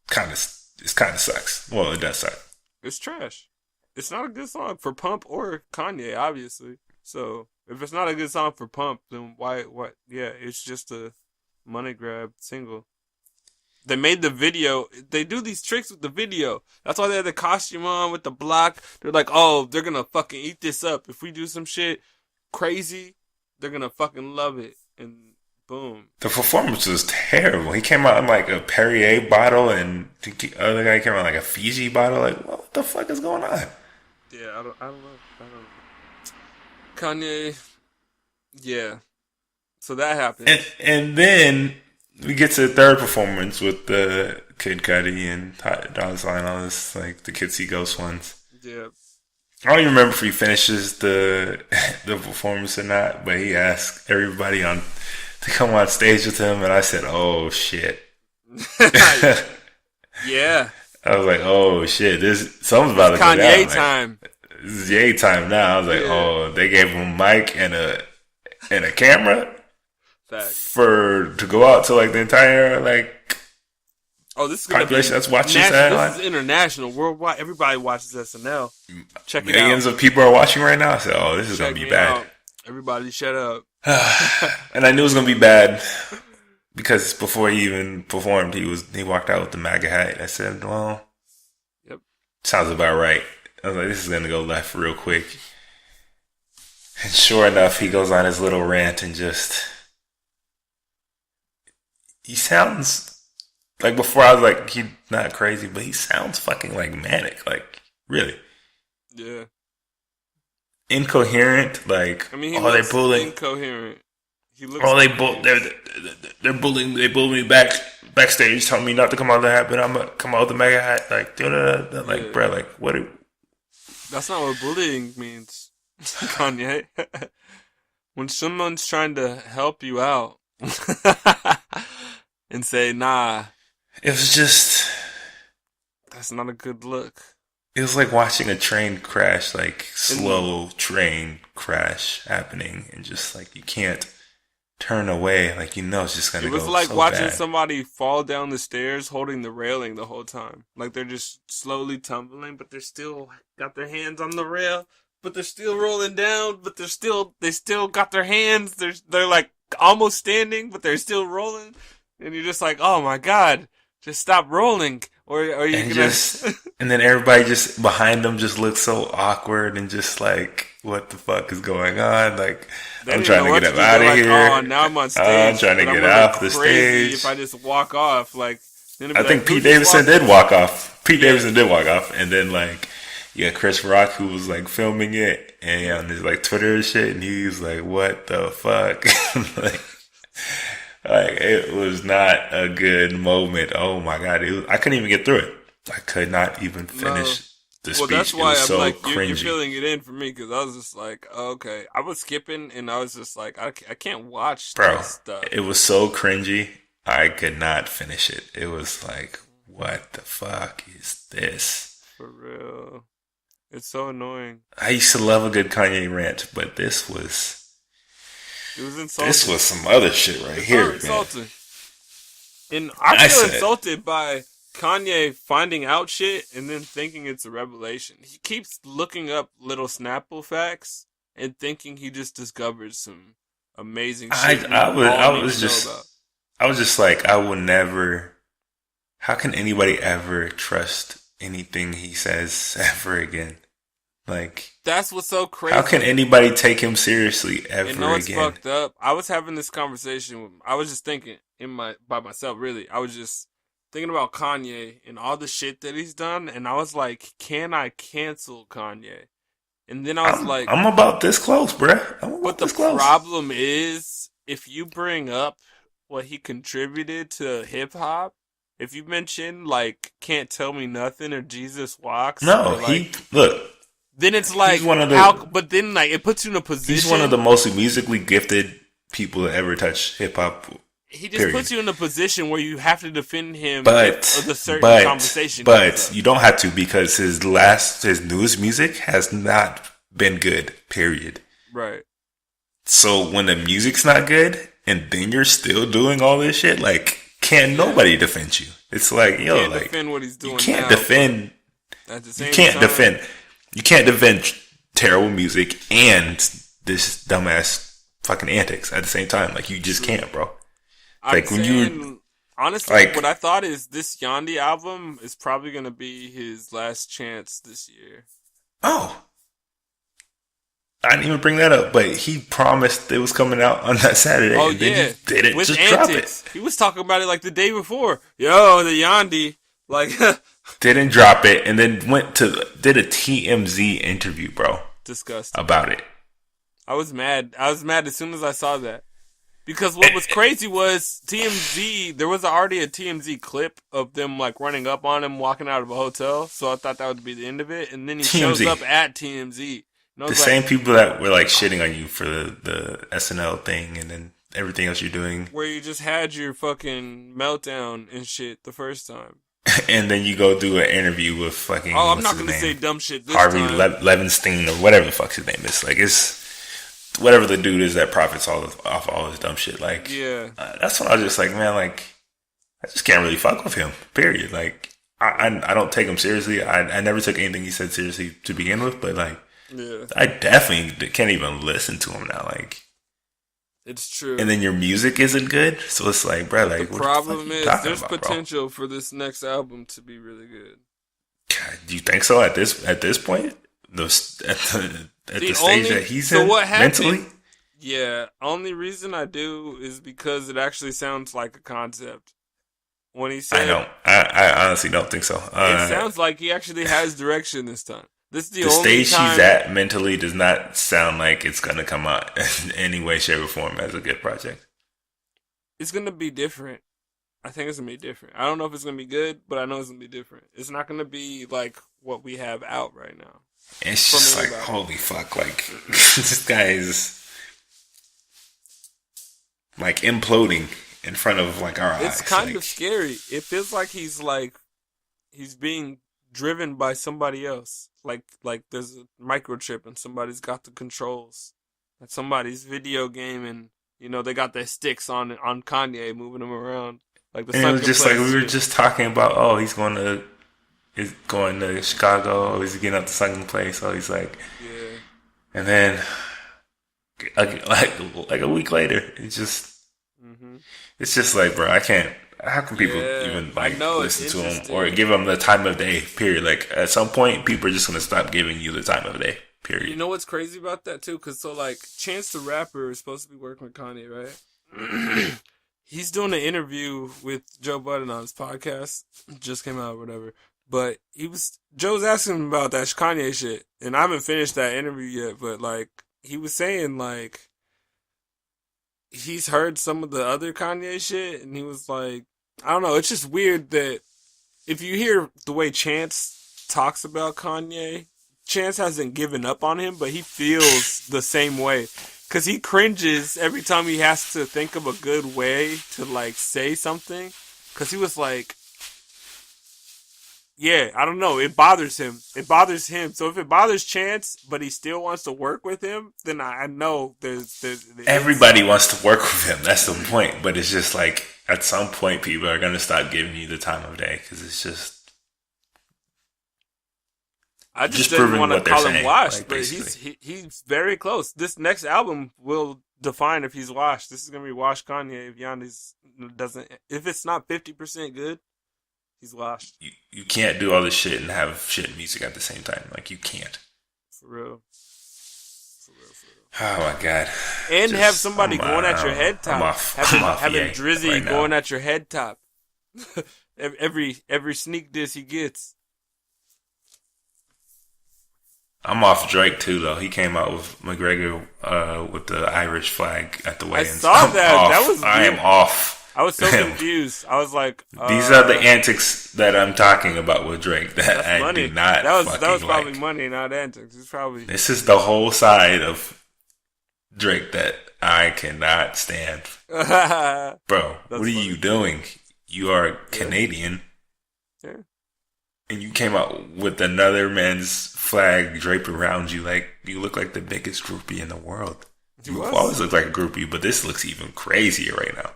kind of sucks. Well, it does suck. It's trash. It's not a good song for Pump or Kanye, obviously. So if it's not a good song for Pump, then why? What? Yeah, it's just a money grab single. They made the video. They do these tricks with the video. That's why they had the costume on with the block. They're like, oh, they're gonna fucking eat this up. If we do some shit crazy, they're gonna fucking love it. And boom. The performance was terrible. He came out in like a Perrier bottle, and the other guy came out in like a Fiji bottle. Like, what the fuck is going on? Yeah, I don't know. Kanye. Yeah. So that happened. And then we get to the third performance with the Kid Cudi and Don Sign, all this, like the Kids See Ghost ones. Yeah. I don't even remember if he finishes the performance or not, but he asked everybody on to come on stage with him, and I said, "Oh shit!" Yeah. I was like, "Oh shit!" This something's about to go down. Kanye Like, time. this is Ye time now. I was like, Yeah. "Oh, they gave him a mic and a camera Facts. to go out to like the entire like." Oh, this is gonna be Population that's watching national. Saturday This Night. is international, worldwide. Everybody watches SNL. Check it Millions out. of people are watching right now. I said, "Oh, this is Check gonna be me bad." out. Everybody, shut up. And I knew it was gonna be bad because before he even performed, he walked out with the MAGA hat. I said, "Well, Yep. sounds about right." I was like, "This is gonna go left real quick." And sure enough, he goes on his little rant and he sounds like before I was like, he's not crazy, but he sounds fucking like manic, like really Yeah. incoherent. Like, I mean, he oh, they're looks bullying. incoherent. He looks. Oh, they're bullying. They bullied me backstage, telling me not to come out with the hat, but I'm gonna come out with the MAGA hat. Like, like, Yeah. bro, like, what? That's not what bullying means, Kanye. When someone's trying to help you out and say, "Nah, It was just. that's not a good look." It was like watching a train crash, like slow train crash happening, and just like you can't turn away. Like it's just gonna It go. was like so watching bad. somebody fall down the stairs holding the railing the whole time. Like they're just slowly tumbling, but they're still got their hands on the rail, but they're still rolling down, but they still got their hands. They're like almost standing, but they're still rolling. And you're just like, "Oh my God, just stop rolling. Or are you and gonna? and then everybody just behind them just looks so awkward and just like, what the fuck is going on? Like, They I'm didn't trying know to what get to up do. out They're of like, oh, here. now I'm on I'm stage, trying to but I'm get gonna off the look crazy stage. if I just walk off. Like, then it'd I be think like, who Pete just Davidson walked did off? walk off. Pete Yeah. Davidson did walk off, and then like, yeah, Chris Rock, who was like filming it and on his like Twitter and shit, and he was like, "What the fuck?" like it was not a good moment. Oh my god, I couldn't even get through it. I could not even finish the Well, speech. that's It why was I'm so like, you're cringy, filling it in for me because I was just like, oh, okay. I was skipping and I was just like, I can't watch bro. this stuff. It was so cringy. I could not finish it. It was like, what the fuck is this? For real. It's so annoying. I used to love a good Kanye rant, but this was insulting. This was some other shit right here, man. Insulting. And I feel insulted by Kanye finding out shit and then thinking it's a revelation. He keeps looking up little Snapple facts and thinking he just discovered some amazing shit. I was just like, I will never. How can anybody ever trust anything he says ever again? Like, that's what's so crazy. How can anybody take him seriously ever again? It's fucked up. I was having this conversation. I was just thinking by myself. Really, I was just thinking about Kanye and all the shit that he's done, and I was like, can I cancel Kanye? And then I was like, I'm about this close, bruh. But the problem is, if you bring up what he contributed to hip hop, if you mention like "Can't Tell Me Nothing" or "Jesus Walks," no, look. Then it's like, but then like it puts you in a position. He's one of the most musically gifted people to ever touch hip hop. He just puts you in a position where you have to defend him of the certain conversation. But you don't have to, because his newest music has not been good, period. Right. So when the music's not good and then you're still doing all this shit, like, can't nobody defend you. It's like, yo, can't like, defend what he's doing. You can't defend. At the same you can't time, defend. You can't defend terrible music and this dumbass fucking antics at the same time. Like, you just can't, bro. Like, honestly, like, what I thought is this Yandhi album is probably gonna be his last chance this year. Oh, I didn't even bring that up, but he promised it was coming out on that Saturday. Oh, and then he didn't with just antics. Drop it. He was talking about it like the day before. Yo, the Yandhi, like didn't drop it, and then did a TMZ interview, bro. Disgusting. About it. I was mad as soon as I saw that. Because what was crazy was TMZ, there was already a TMZ clip of them like running up on him walking out of a hotel. So I thought that would be the end of it. And then he shows up at TMZ. The same people that were like shitting on you for the SNL thing and then everything else you're doing. Where you just had your fucking meltdown and shit the first time. And then you go do an interview with fucking... Oh, I'm not going to say dumb shit this Harvey time. Levinstein or whatever the fuck his name is. Like, it's... Whatever the dude is that profits off all this dumb shit. Like, yeah. That's when I was just like, man, like, I just can't really fuck with him, period. Like, I don't take him seriously. I never took anything he said seriously to begin with, but like, yeah. I definitely can't even listen to him now. Like, it's true. And then your music isn't good, so it's like, bro, like, the problem is there's potential for this next album to be really good. God, do you think so at this point? At the stage that he's in, what happened, mentally? Yeah, only reason I do is because it actually sounds like a concept. When he said, I honestly don't think so. It sounds like he actually has direction this time. This is the only stage he's at mentally does not sound like it's gonna come out in any way, shape, or form as a good project. It's gonna be different. I think it's gonna be different. I don't know if it's gonna be good, but I know it's gonna be different. It's not gonna be like what we have out right now. It's just like, holy fuck, like, this guy is like imploding in front of like our eyes. It's kind of scary. It feels like he's being driven by somebody else. Like there's a microchip and somebody's got the controls. Like somebody's video game and, you know, they got their sticks on Kanye moving him around. Like the and it was just like we were just talking about, oh, he's going to Chicago, or he's getting up to second place, so he's like, yeah. And then like a week later, it's just like, bro, I how can people even like know, it's listen to him interesting. or give him the time of day? Period. Like at some point, people are just gonna stop giving you the time of day. Period. You know what's crazy about that too? Because so like Chance the Rapper is supposed to be working with Kanye, right? He's doing an interview with Joe Budden on his podcast. Just came out or whatever. But Joe's asking him about that Kanye shit. And I haven't finished that interview yet, but like he was saying like he's heard some of the other Kanye shit and he was like, I don't know, it's just weird that if you hear the way Chance talks about Kanye, Chance hasn't given up on him, but he feels the same way. Because he cringes every time he has to think of a good way to, like, say something. Because he was like, yeah, I don't know. It bothers him. It bothers him. So if it bothers Chance, but he still wants to work with him, then I know there's everybody wants to work with him. That's the point. But it's just like, at some point, people are going to stop giving you the time of day. Because it's just... I just didn't want to call him washed, like, but he's very close. This next album will define if he's washed. This is gonna be washed Kanye if Yandy's doesn't. If it's not 50% good, he's washed. You can't do all this shit and have shit music at the same time. Like you can't. For real. Oh my god. And have somebody going at your head top. Having Drizzy right going at your head top. every sneak diss he gets. I'm off Drake too, though. He came out with McGregor with the Irish flag at the weigh-ins. I saw that. Off. That was weird. I am off. I was so confused. I was like, these are the antics that I'm talking about with Drake. That I money. do not. That was probably like. Money, not antics. It's probably. This is the whole side of Drake that I cannot stand. Bro, what are you doing? You are Canadian. Yeah. And you came out with another man's flag draped around you. Like, you look like the biggest groupie in the world. You always look like a groupie, but this looks even crazier right now.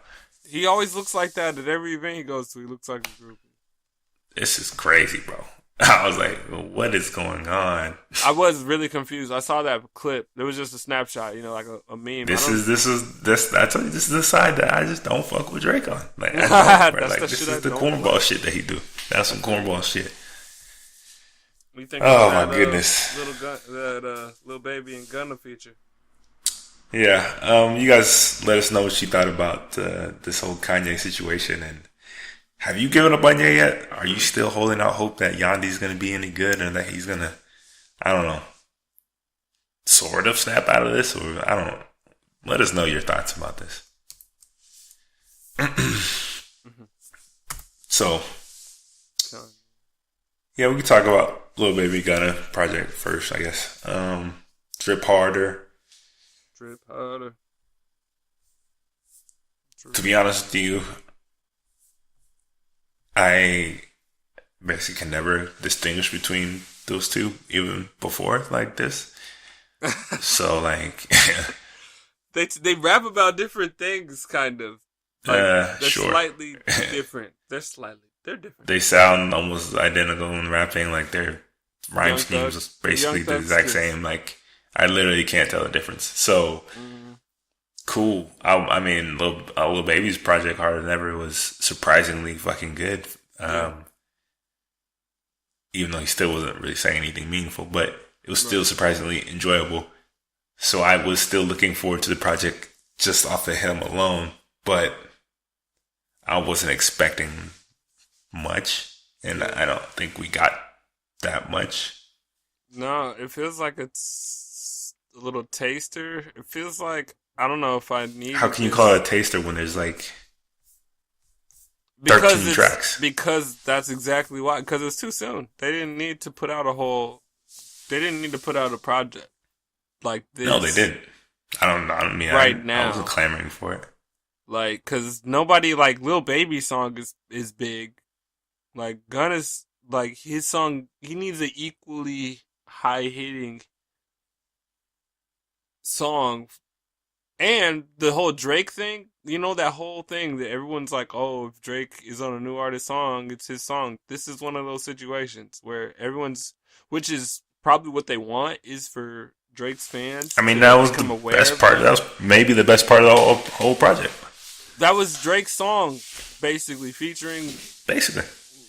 He always looks like that at every event he goes to. He looks like a groupie. This is crazy, bro. I was like, what is going on? I was really confused. I saw that clip. It was just a snapshot, like a meme. I told you, this is the side that I just don't fuck with Drake on. Like, I don't, like this is the cornball shit that he do. That's some cornball shit. We think my goodness. Lil Baby and Gunna feature. Yeah. You guys let us know what you thought about this whole Kanye situation, and have you given up on Ye yet? Are you still holding out hope that Yandy's going to be any good and that he's going to, I don't know, sort of snap out of this? Or I don't know. Let us know your thoughts about this. So, yeah, we can talk about Lil Baby Gunna project first, I guess. Drip Harder. To be honest with you, I basically can never distinguish between those two, even before like this. So like, they rap about different things, kind of. Like, they're sure. Slightly different. They're different. They sound almost identical in rapping. Like their rhyme schemes is basically the exact same. Like I literally can't tell the difference. So cool. I mean, Lil Baby's project Harder Than Ever was surprisingly fucking good. Even though he still wasn't really saying anything meaningful, but it was still surprisingly enjoyable. So I was still looking forward to the project just off of him alone, but I wasn't expecting much, and I don't think we got that much. No, it feels like it's a little taster. It feels like, I don't know if I need. How can you call it a taster when there's like 13 tracks? Because that's exactly why. Because it was too soon. They didn't need to put out a project like this. No, they didn't. I don't mean now. I wasn't clamoring for it. Like, cause nobody like Lil Baby song is big. Like Gunna's, like his song, he needs an equally high hitting song. And the whole Drake thing, that whole thing that everyone's like, oh, if Drake is on a new artist song, it's his song. This is one of those situations where which is probably what they want, is for Drake's fans. I mean, that was the best part. That was maybe the best part of the whole project. That was Drake's song, basically featuring Basically,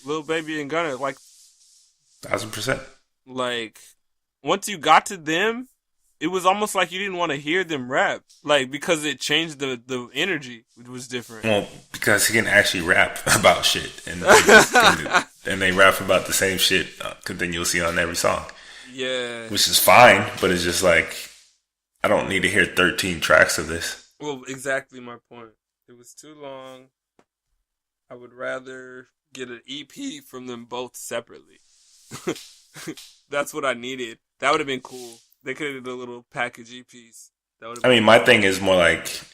Lil Baby and Gunna. 1,000%. Like once you got to them, it was almost like you didn't want to hear them rap, because it changed the energy. It was different. Well, because he can actually rap about shit, and and they rap about the same shit continuously on every song. Yeah, which is fine, but it's just like I don't need to hear 13 tracks of this. Well, exactly my point. It was too long. I would rather get an EP from them both separately. That's what I needed. That would have been cool. They could have did a little package EPs. I mean, my thing is more like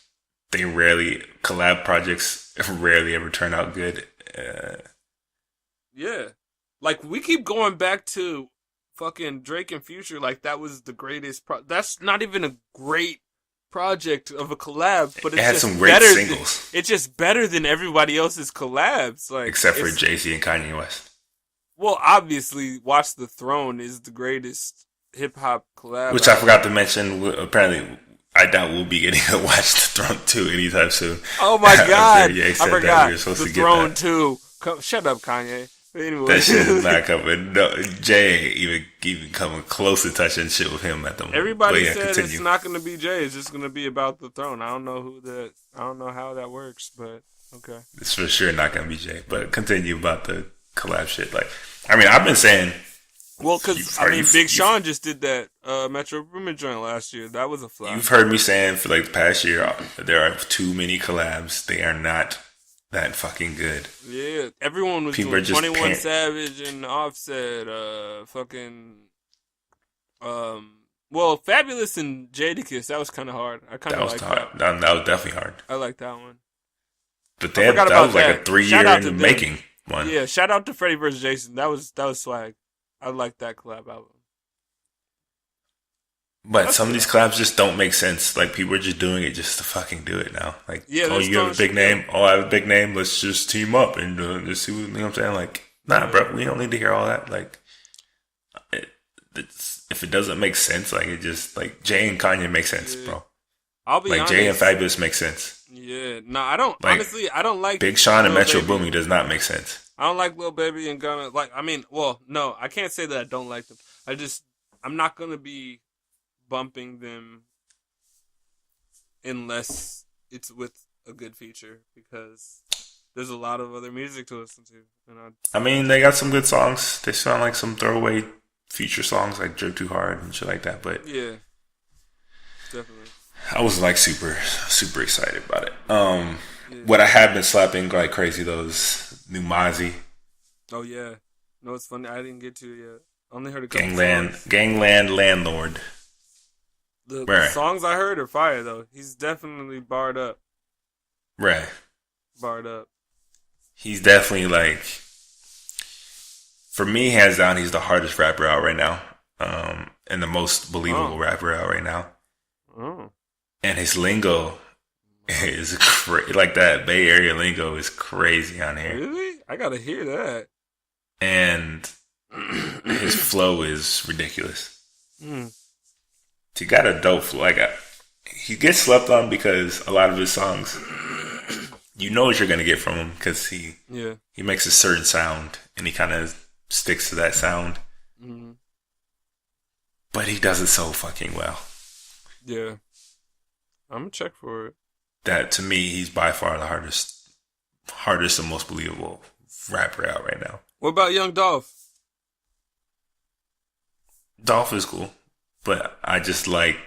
collab projects rarely ever turn out good. Yeah. Like, we keep going back to fucking Drake and Future like that was the greatest. That's not even a great project of a collab, but it had some great singles. It's just better than everybody else's collabs. Except for Jay-Z and Kanye West. Well, obviously, Watch the Throne is the greatest hip-hop collab. Which I forgot to mention, apparently, I doubt we'll be getting a Watch the Throne 2 anytime soon. Oh my god, I forgot. The Throne 2. Shut up, Kanye. But anyway. That shit is not coming. No, Jay even coming close to touching shit with him at the moment. Everybody said it's not going to be Jay. It's just going to be about the throne. I don't know how that works, but okay. It's for sure not going to be Jay. But continue about the collab shit. I've been saying. Well, because Big Sean just did that Metro Boomin joint last year. That was a flop. You've heard me saying for the past year there are too many collabs. They are not that fucking good. Yeah, everyone was doing 21 Savage and Offset. Fabulous and Jadakiss. That was kind of hard. I kind of like that. That was definitely hard. I like that one. But that was like a 3-year in the making one. Yeah, shout out to Freddie vs. Jason. That was swag. I like that collab album. But some of these collabs just don't make sense. People are just doing it just to fucking do it now. You have a big name. Oh, I have a big name. Let's just team up and just see what, you know what I'm saying? Nah, bro, we don't need to hear all that. If it doesn't make sense, it just, Jay and Kanye make sense, bro. I'll be honest. Jay and Fabulous make sense. Yeah. No, I don't, honestly, I don't like Big Sean and Metro Boomin does not make sense. I don't like Lil Baby and Gunna. No, I can't say that I don't like them. I'm not going to be bumping them unless it's with a good feature, because there's a lot of other music to listen to. They got some good songs. They sound like some throwaway feature songs like Drip Too Hard and shit like that, but yeah, definitely. I was super, super excited about it. What I have been slapping like crazy though is new Mozzie. Oh yeah. No, it's funny. I didn't get to it yet. I only heard a couple Gangland Landlord. The songs I heard are fire though. He's definitely barred up. Right. Barred up. He's definitely for me, hands down, he's the hardest rapper out right now. And the most believable rapper out right now. Oh. And his lingo is that Bay Area lingo is crazy on here. Really? I gotta hear that. And his flow is ridiculous. He got a dope flow. He gets slept on because a lot of his songs, you know what you're gonna get from him because he makes a certain sound and he kind of sticks to that sound. Mm-hmm. But he does it so fucking well. Yeah, I'm gonna check for it. That to me, he's by far the hardest and most believable rapper out right now. What about Young Dolph? Dolph is cool, but I just like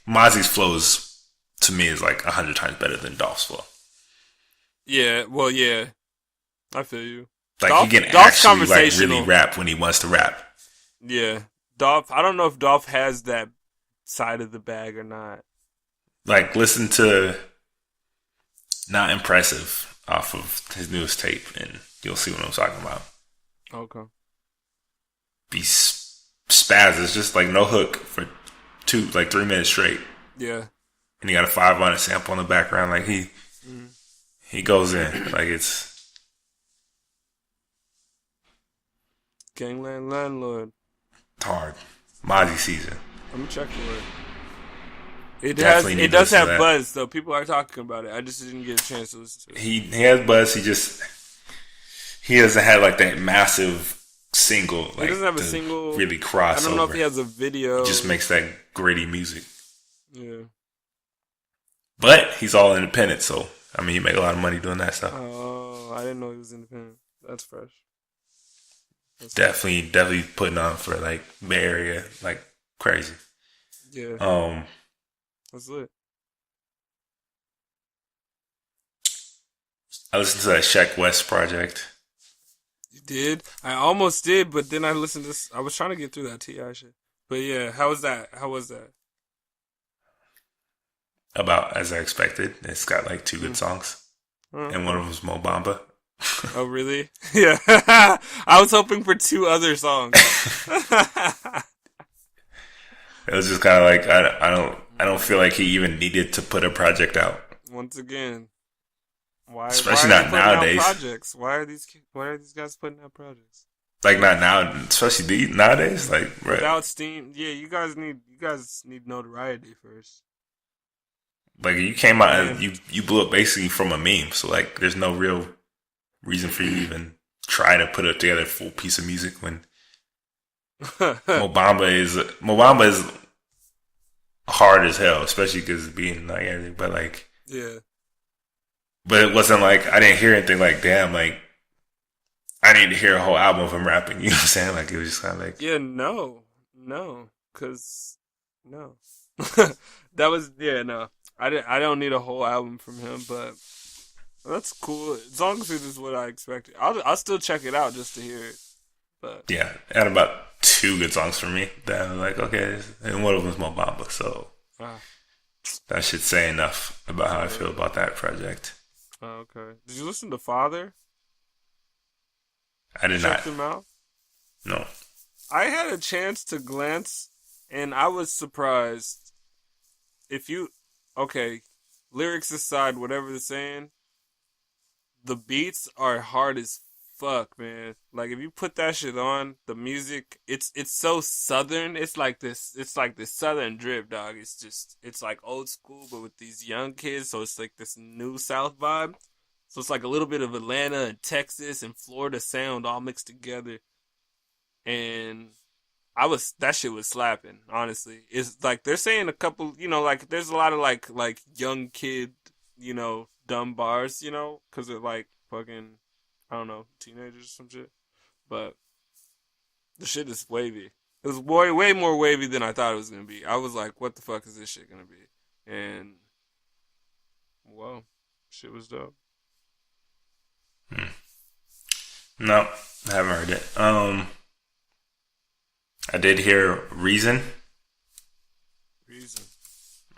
Mozzie's flows. To me, is 100 times better than Dolph's flow. Yeah, well, yeah, I feel you. He can actually really rap when he wants to rap. Yeah, Dolph. I don't know if Dolph has that side of the bag or not. Listen to Not Impressive off of his newest tape, and you'll see what I'm talking about. Okay. Be spazzes, just no hook for 3 minutes straight. Yeah. And he got a 5 on a sample in the background. He goes in. It's Gangland Landlord. It's hard. Mozzie season. I'm gonna check for it. It Definitely need it to does listen to have that. buzz though. People are talking about it. I just didn't get a chance to listen to it. He has buzz. He doesn't have like that massive single He doesn't like have a to single. really I cross don't know if over. he has a video. He just makes that gritty music. Yeah. But he's all independent, so I mean, he make a lot of money doing that stuff. Oh, I didn't know he was independent. That's fresh. Definitely putting on for like Bay Area like crazy. Yeah. That's lit. I listened to that Shaq West project. You did? I almost did, but then I listened to this. I was trying to get through that T.I. shit. But yeah, how was that? About as I expected. It's got like 2 good songs, and one of them's Mo Bamba. Oh really? Yeah. I was hoping for 2 other songs. It was just kind of like I don't feel like he even needed to put a project out. Once again, why? Especially why are not they putting out nowadays. projects? Why are these guys putting out projects Like not now, especially nowadays. Like right. without steam? Yeah, you guys need notoriety first. Like you came out, you blew up basically from a meme. So like, there's no real reason for you to even try to put it together a full piece of music when Mo Bamba is hard as hell, especially because being like everything. But like, Yeah. but it wasn't like I didn't hear anything like damn like I need to hear a whole album of him rapping. You know what I'm saying? Like it was just kind of like Yeah, no, cause no, that was no. I don't need a whole album from him, but that's cool. As long as it is what I expected, I'll still check it out just to hear it. But yeah, it had about 2 good songs for me that I'm like okay, and one of them was Mo Bamba, so that should say enough about how I feel about that project. Okay, did you listen to Father? I did Check not. him out. No. I had a chance to glance, and I was surprised. Lyrics aside, whatever they're saying, the beats are hard as fuck, man. Like if you put that shit on, the music, it's so southern. It's like this southern drip, dog. It's like old school, but with these young kids. So it's like this new South vibe. So it's like a little bit of Atlanta and Texas and Florida sound all mixed together. And that shit was slapping, honestly. It's like they're saying a couple, like there's a lot of like young kid, dumb bars, because they're like fucking, I don't know, teenagers or some shit. But the shit is wavy. It was way more wavy than I thought it was gonna be. I was like, what the fuck is this shit gonna be? And whoa, shit was dope. No, I haven't heard it. I did hear Reason.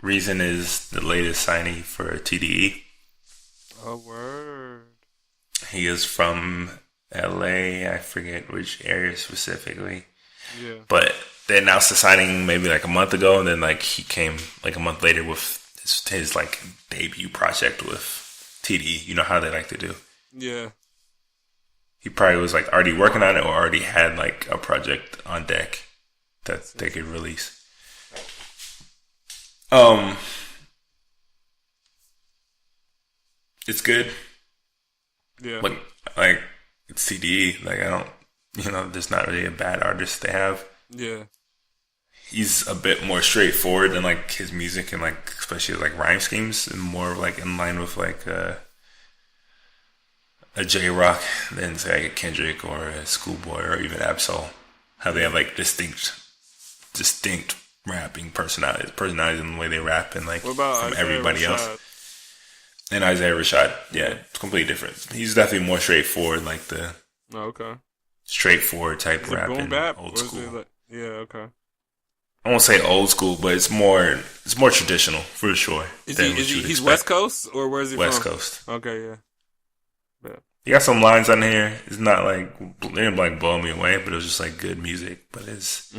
Reason is the latest signing for TDE. A word. He is from LA. I forget which area specifically. Yeah. But they announced the signing maybe like a month ago, and then like he came like a month later with his like debut project with TDE. You know how they like to do. Yeah. He probably was like already working on it or already had like a project on deck that they could release. It's good. Yeah. But like it's CDE. Like I don't, there's not really a bad artist they have. Yeah. He's a bit more straightforward than like his music and like especially like rhyme schemes and more like in line with like a J-Rock than say like a Kendrick or a Schoolboy or even Absol. How they have like distinct rapping personalities in the way they rap and like what about from Isaiah everybody Rashad? else. And Isaiah Rashad, yeah, it's completely different. He's definitely more straightforward, like the straightforward type Is it rapping, boom bap, old or is school. it like, yeah, okay. I won't say old school, but it's more traditional for sure. He's West Coast or where is he West from? Coast. Okay, yeah. He got some lines on here. It's not like they didn't like blow me away, but it was just like good music. But it's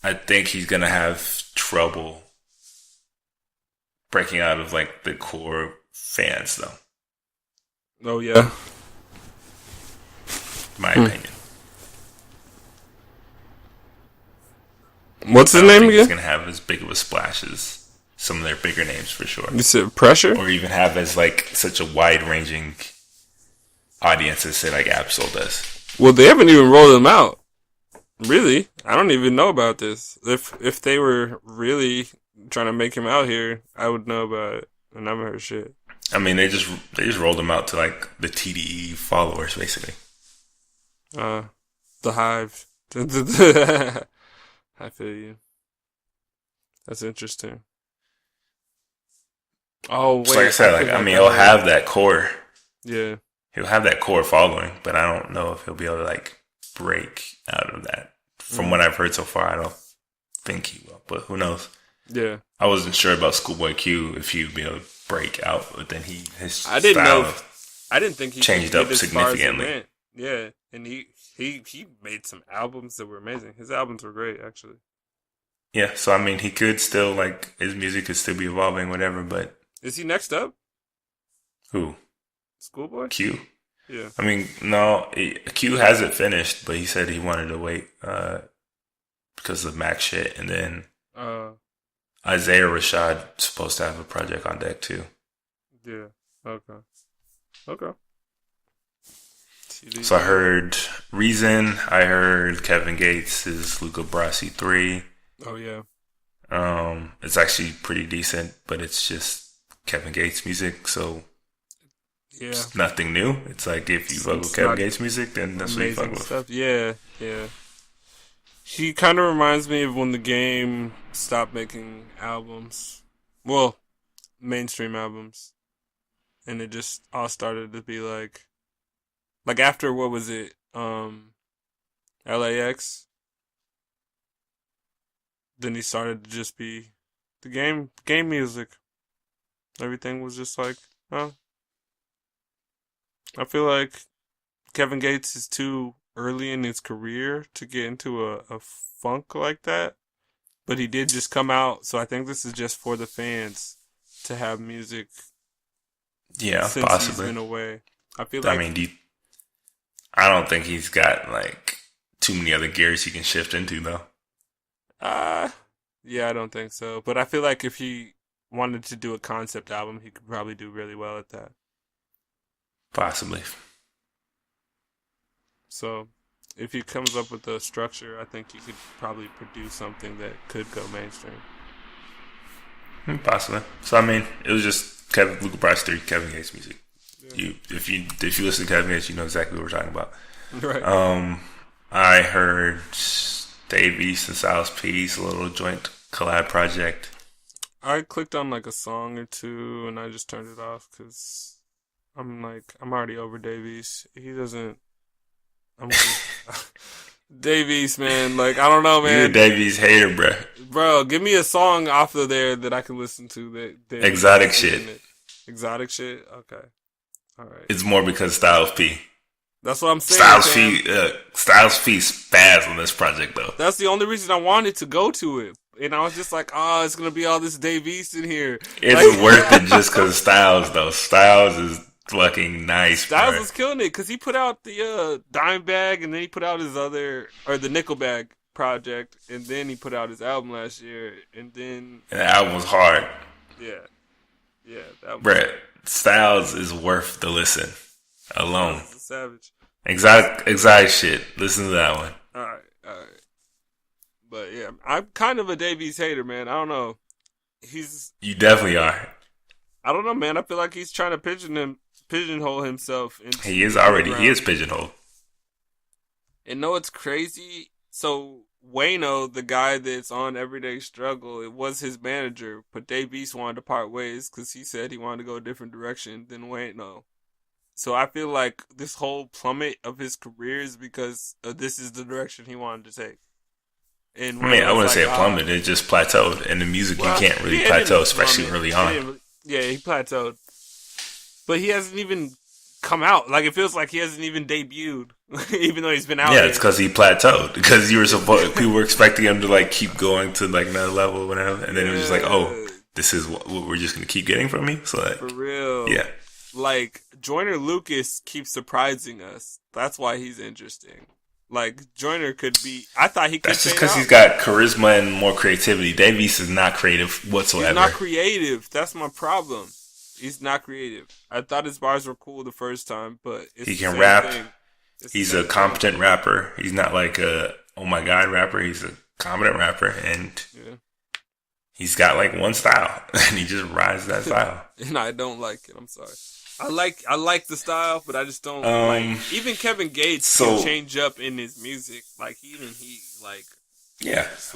I think he's gonna have trouble breaking out of like the core fans, though. Oh yeah. My opinion. What's his I don't name think again? he's gonna have as big of a splash as some of their bigger names for sure. You said Pressure? Or even have as like such a wide ranging audience as say like Absol does. Well, they haven't even rolled them out. Really? I don't even know about this. If they were really trying to make him out here, I would know about it. And I haven't heard shit. I mean, they just rolled them out to like the TDE followers, basically. The Hive. I feel you. That's interesting. Oh wait, so like I said, I mean, he'll have that core. Yeah. He'll have that core following, but I don't know if he'll be able to like break out of that. From what I've heard so far, I don't think he will, but who knows? Yeah. I wasn't sure about Schoolboy Q if he'd be able to break out, but then I didn't think he changed up significantly. Yeah, and he made some albums that were amazing. His albums were great, actually. Yeah, so I mean, he could still like his music could still be evolving, whatever. But is he next up? Who? Schoolboy Q. Yeah. I mean, no, Q hasn't finished, but he said he wanted to wait because of Mac shit, and then Isaiah Rashad supposed to have a project on deck too. Yeah. Okay. So I heard Reason. I heard Kevin Gates is Luca Brasi 3. Oh yeah. It's actually pretty decent, but it's just Kevin Gates music, so yeah, it's nothing new. It's like if you fuck with Kevin Gates music, then that's what you fuck with. Stuff. Yeah. He kind of reminds me of when the Game stopped making albums. Well, mainstream albums. And it just all started to be like after, what was it? LAX. Then he started to just be the game music. Everything was just like, huh? I feel like Kevin Gates is too early in his career to get into a funk like that. But he did just come out, so I think this is just for the fans to have music. Yeah, since possibly. He's been away. I feel like. I mean, I don't think he's got like too many other gears he can shift into, though. Yeah, I don't think so. But I feel like if he wanted to do a concept album, he could probably do really well at that. Possibly. So, if he comes up with a structure, I think he could probably produce something that could go mainstream. Possibly. So, I mean, it was just Luca Brasi 3, Kevin Gates music. Yeah. If you listen to Kevin Gates, you know exactly what we're talking about. Right. I heard Dave East and Styles P's little joint collab project. I clicked on like a song or two and I just turned it off because I'm already over Dave East. He doesn't. Dave East, man. Like, I don't know, man. You're a Dave East hater, bro. Bro, give me a song off of there that I can listen to. That Exotic shit. Exotic shit? Okay. All right. It's more because Styles P. That's what I'm saying. Styles P spaz on this project, though. That's the only reason I wanted to go to it. And I was just like, it's going to be all this Dave East in here. It's worth it just because Styles, though. Styles is fucking nice, Styles was killing it because he put out the Dime Bag and then he put out his the Nickelback project and then he put out his album last year and the album was hard. Yeah. Brett, Styles is worth the listen alone. Savage. Exotic shit. Listen to that one. All right. But yeah, I'm kind of a Dave East hater, man. I don't know. You definitely are. I don't know, man. I feel like he's trying to pigeonhole himself. He is pigeonholed. And no, it's crazy. So Wayno, the guy that's on Everyday Struggle, it was his manager, but Dave East wanted to part ways because he said he wanted to go a different direction than Wayno. So I feel like this whole plummet of his career is because this is the direction he wanted to take. And I wouldn't say it plummeted. It just plateaued. And the music, you can't really plateau, especially early on. He plateaued. But he hasn't even come out. Like, it feels like he hasn't even debuted, even though he's been out. Yeah, it's because he plateaued. Because people were expecting him to, like, keep going to, like, another level or whatever. And then it was just like, this is what we're just going to keep getting from me? So, like, for real. Yeah. Like, Joyner Lucas keeps surprising us. That's why he's interesting. Like Joyner could be. I thought he could. That's just because he's got charisma and more creativity. Davies is not creative whatsoever. He's not creative. That's my problem. He's not creative. I thought his bars were cool the first time, but he can rap. He's a competent rapper. He's not like a oh my god rapper. He's a competent rapper, and he's got like one style, and he just rides that style. And I don't like it. I'm sorry. I like the style, but I just don't like. Even Kevin Gates can change up in his music. Like he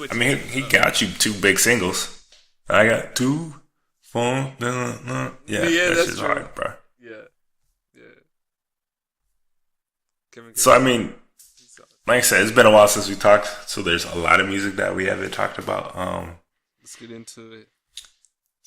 I mean, he got you 2 big singles. I got 2 phone. Yeah, that's just hard, bro. Yeah. Kevin Gates. So I mean, like I said, it's been a while since we talked. So there's a lot of music that we haven't talked about. Let's get into it.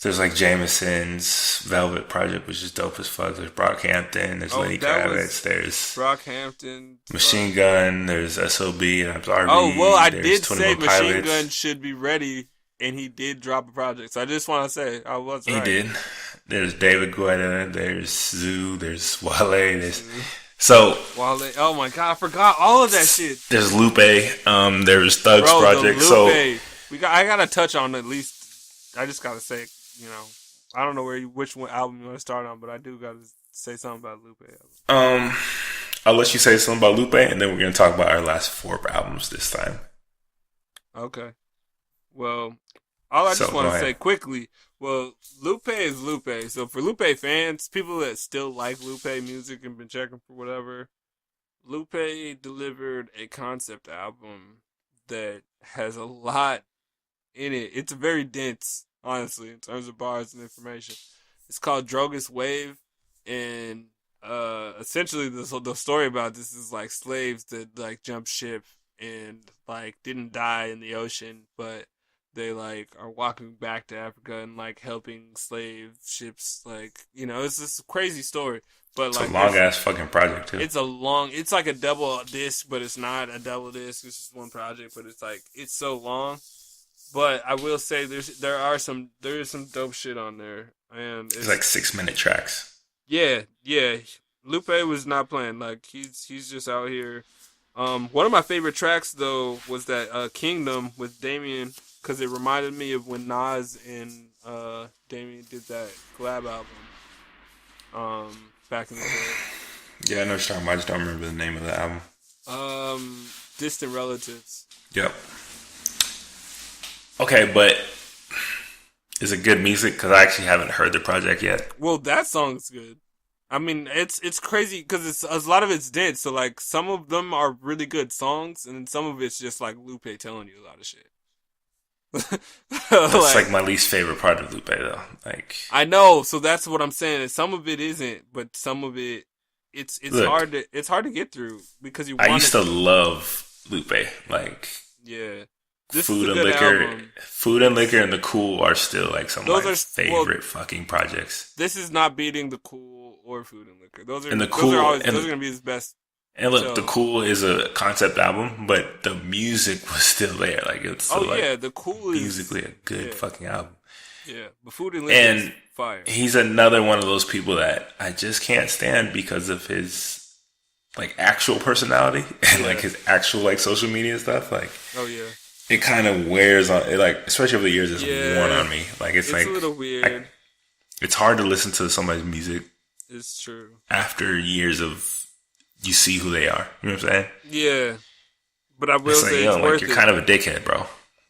There's like Jameson's Velvet Project, which is dope as fuck. There's Brockhampton. There's Lenny Kravitz. There's Brockhampton. Machine Gun. There's S.O.B. and Absarbi. Oh, well, I did say Machine Gun should be ready, and he did drop a project. So I just want to say I was right. He did. There's David Guetta. There's Zoo. There's Wale. There's... So Wale, oh my god, I forgot all of that shit. There's Lupe. There's Thug's Project. Lupe. I gotta touch on at least. I just gotta say, I don't know which one album you want to start on, but I do gotta say something about Lupe. I'll let you say something about Lupe, and then we're gonna talk about our last 4 albums this time. Okay. Well, all I just want to say quickly. Well, Lupe is Lupe. So for Lupe fans, people that still like Lupe music and been checking for whatever, Lupe delivered a concept album that has a lot in it. It's very dense, honestly, in terms of bars and information. It's called Drogas Wave, and essentially the story about this is like slaves that like jumped ship and like didn't die in the ocean, but they like are walking back to Africa and like helping slave ships. Like, it's this crazy story. But it's like a long ass fucking project too. It's like a double disc, but it's not a double disc. It's just one project, but it's so long. But I will say there is some dope shit on there, and it's like 6-minute tracks. Yeah. Lupe was not playing. Like he's just out here. One of my favorite tracks though was that Kingdom with Damien. Because it reminded me of when Nas and Damien did that collab album back in the day. Yeah, I know what you're talking about. I just don't remember the name of the album. Distant Relatives. Yep. Okay, but is it good music? Because I actually haven't heard the project yet. Well, that song's good. I mean, it's crazy because a lot of it's dense. So, like, some of them are really good songs, and then some of it's just, like, Lupe telling you a lot of shit. That's like my least favorite part of Lupe though. Like I know, so that's what I'm saying. Some of it isn't, but some of it it's hard to get through because I used to love Lupe. Like this Food and Liquor, album. Food and Liquor and The Cool are still like some of my favorite fucking projects. This is not beating The Cool or Food and Liquor. Those are gonna be his best. And look, The Cool is a concept album, but the music was still there. Like it's still The Cool is musically a good fucking album. Yeah, but Food and Liquor is fire. He's another one of those people that I just can't stand because of his like actual personality and like his actual like social media stuff. Like it kind of wears on it. Like especially over the years, it's worn on me. Like it's like a little weird. It's hard to listen to somebody's music. It's true. After years of. You see who they are. You know what I'm saying? Yeah. But I will say it's worth you're kind of a dickhead, bro.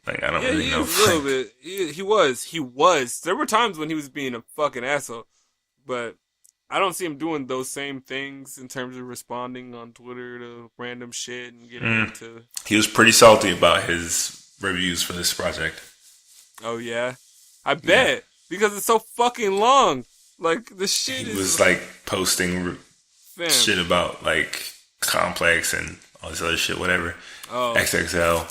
Like, I don't really know. A little bit. He was. There were times when he was being a fucking asshole. But I don't see him doing those same things in terms of responding on Twitter to random shit and getting into... He was pretty salty about his reviews for this project. Oh, yeah? I bet. Because it's so fucking long. Like, the shit He was, like, posting... shit about like Complex and all this other shit, whatever. XXL.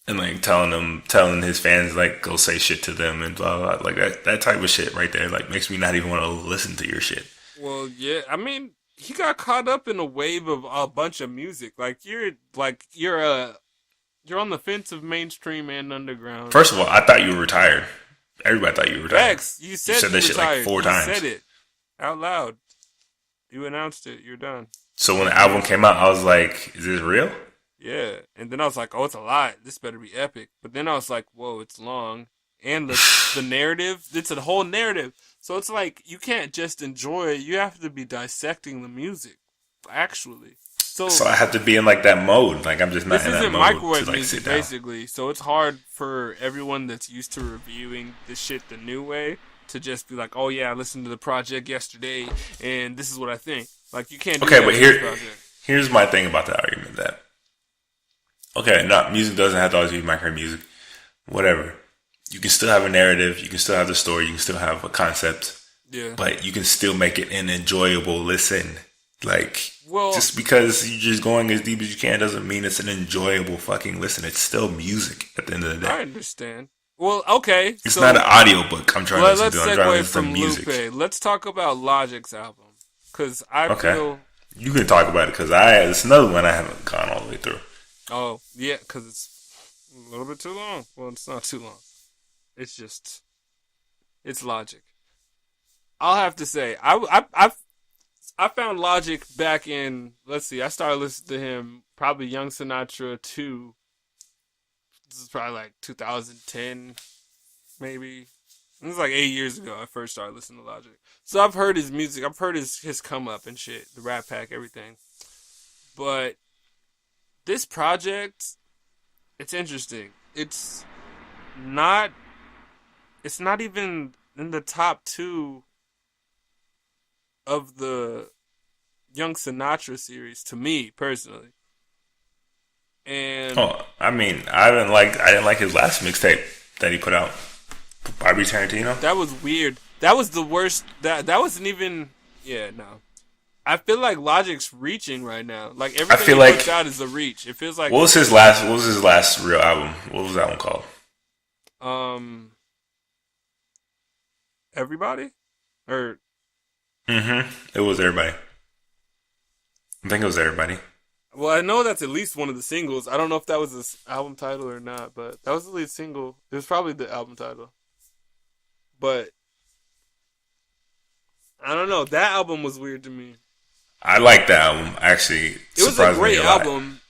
And like telling his fans like go say shit to them and blah blah, like that type of shit right there like makes me not even want to listen to your shit. Well, yeah, I mean he got caught up in a wave of a bunch of music. You're on the fence of mainstream and underground. First of all, I thought you were retired. Everybody thought you were retired. X, you said that shit like 4 times. You said it. Out loud. You announced it. You're done. So when the album came out, I was like, "Is this real?" Yeah, and then I was like, "Oh, it's a lot. This better be epic." But then I was like, "Whoa, it's long." And the narrative, it's a whole narrative. So it's like you can't just enjoy it. You have to be dissecting the music, actually. So So I have to be in like that mode. Like I'm just not this in that isn't mode to microwave like music, sit down. basically. So it's hard for everyone that's used to reviewing this shit the new way to just be like, "Oh yeah, I listened to the project yesterday, and this is what I think." Like you can't do Okay, that but with this project. here's my thing about the argument that okay, not music doesn't have to always be micro music. Whatever. You can still have a narrative, you can still have the story, you can still have a concept, Yeah. but you can still make it an enjoyable listen. Like Well, just because you're just going as deep as you can doesn't mean it's an enjoyable fucking listen. It's still music at the end of the I day. understand. Well, okay. It's So not an audiobook I'm trying to listen let's to. I'm trying to segue listen to from music. Lupe. Let's talk about Logic's album. Because I Okay. feel. You can talk about it because it's another one I haven't gone all the way through. Oh, yeah, because it's a little bit too long. Well, it's not too long. It's just. It's Logic. I'll have to say, I found Logic back in. Let's see, I started listening to him probably Young Sinatra 2. This is probably like 2010, maybe. It was like 8 years ago I first started listening to Logic. So I've heard his music. I've heard his come up and shit. The Rat Pack, everything. But this project, it's interesting. Not it's not even in the top 2 of the Young Sinatra series to me personally. And Oh, I mean, I didn't like his last mixtape that he put out, Bobby Tarantino. that was weird. That was the worst. That wasn't even. Yeah, no. I feel like Logic's reaching right now. Like everything feel he like- puts out is a reach. It feels like What was his last real album? What was that one called? um everybody or It was Everybody. I think it was Everybody. well, I know that's at least one of the singles. I don't know if that was his album title or not, but that was the lead single. It was probably the album title. But I don't know. That album was weird to me. I like that album actually. It was a great album.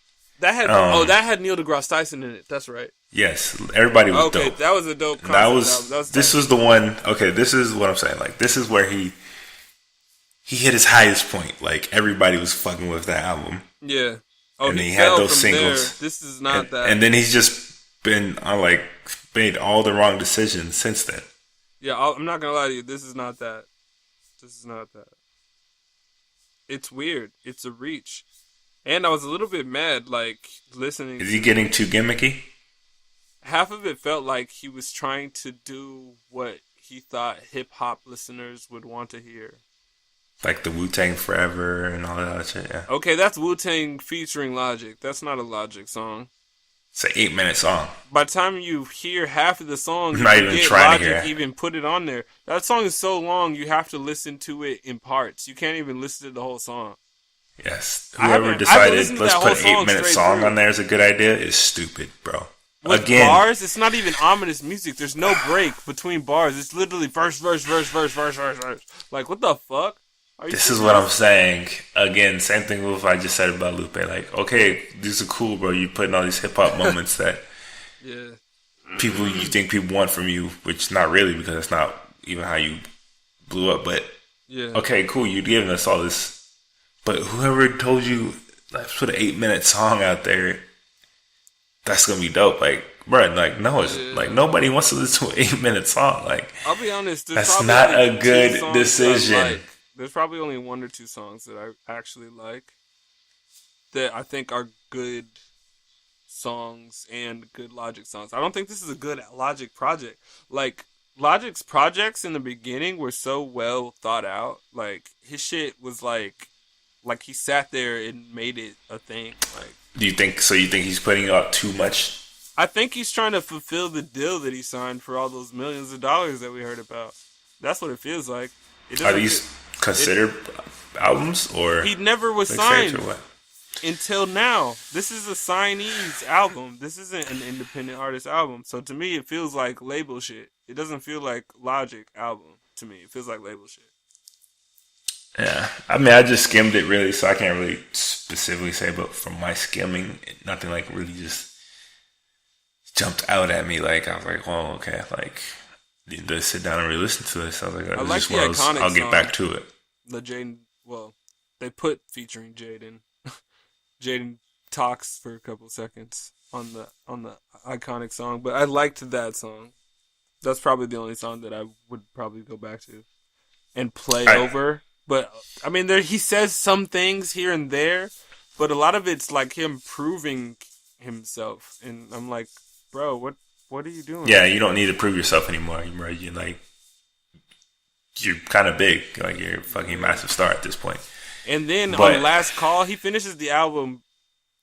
That had that had Neil deGrasse Tyson in it. That's right. Yes, Everybody was Okay, dope. that was a dope concept That album. was this was the one. Okay, this is what I'm saying. Like this is where he hit his highest point. Like everybody was fucking with that album. Yeah. Oh, And he he had fell those from there. singles. This is not that. And then he's just been like made all the wrong decisions since then. Yeah, I'm not gonna lie to you. This is not that. This is not that. It's weird. It's a reach. And I was a little bit mad, like, listening. Is he getting too gimmicky? Half of it felt like he was trying to do what he thought hip-hop listeners would want to hear. Like the Wu-Tang Forever and all that other shit, yeah. Okay, that's Wu-Tang featuring Logic. That's not a Logic song. It's an 8-minute song. By the time you hear half of the song, I'm not you even forget trying to Logic hear it. even put it on there. That song is so long, you have to listen to it in parts. You can't even listen to the whole song. Yes. I Whoever haven't decided listened to let's that put whole an song 8-minute straight song through. on there is a good idea is stupid, bro. With Again, bars, it's not even ominous music. There's no break between bars. It's literally verse. Like, what the fuck? Are you this is serious? what I'm saying. Again, same thing with what I just said about Lupe. Like, okay, these are cool, bro. You putting all these hip hop moments that Yeah. you think people want from you, which not really because that's not even how you blew up. But Yeah. okay, cool. You're giving us all this, but whoever told you let's put an 8-minute song out there, that's gonna be dope. Like, bro, like no, it's like nobody wants to listen to an 8-minute song. Like, I'll be honest. There's that's probably not only a 2 good songs that I decision. like. There's probably only 1 or 2 songs that I actually like that I think are good songs and good Logic songs. I don't think this is a good Logic project. Like, Logic's projects in the beginning were so well thought out. Like, his shit was like he sat there and made it a thing. Like, Do you think so? You think he's putting out too much? I think he's trying to fulfill the deal that he signed for all those millions of dollars that we heard about. That's what it feels like. It Are doesn't these considered albums or He never was mixtapes signed or what? until now. This is a signee's album. This isn't an independent artist album. So to me, it feels like label shit. It doesn't feel like Logic album to me. It feels like label shit. Yeah, I mean, I just skimmed it really, so I can't really specifically say. But from my skimming, nothing like really just jumped out at me. Like I was like, "Oh, okay." Like, need to sit down and re-listen to this. I was like, I "This like is the one of those. iconic I'll get song. back to it." The Jaden, well, they put featuring Jaden. Jaden talks for a couple seconds on the iconic song, but I liked that song. That's probably the only song that I would probably go back to and play I over. But I mean, there he says some things here and there, but a lot of it's like him proving himself, and I'm like, bro, what are you doing? Yeah, you don't need to prove yourself anymore. Right? You're like you're kind of big. Like you're a fucking massive star at this point. And then But on Last Call, he finishes the album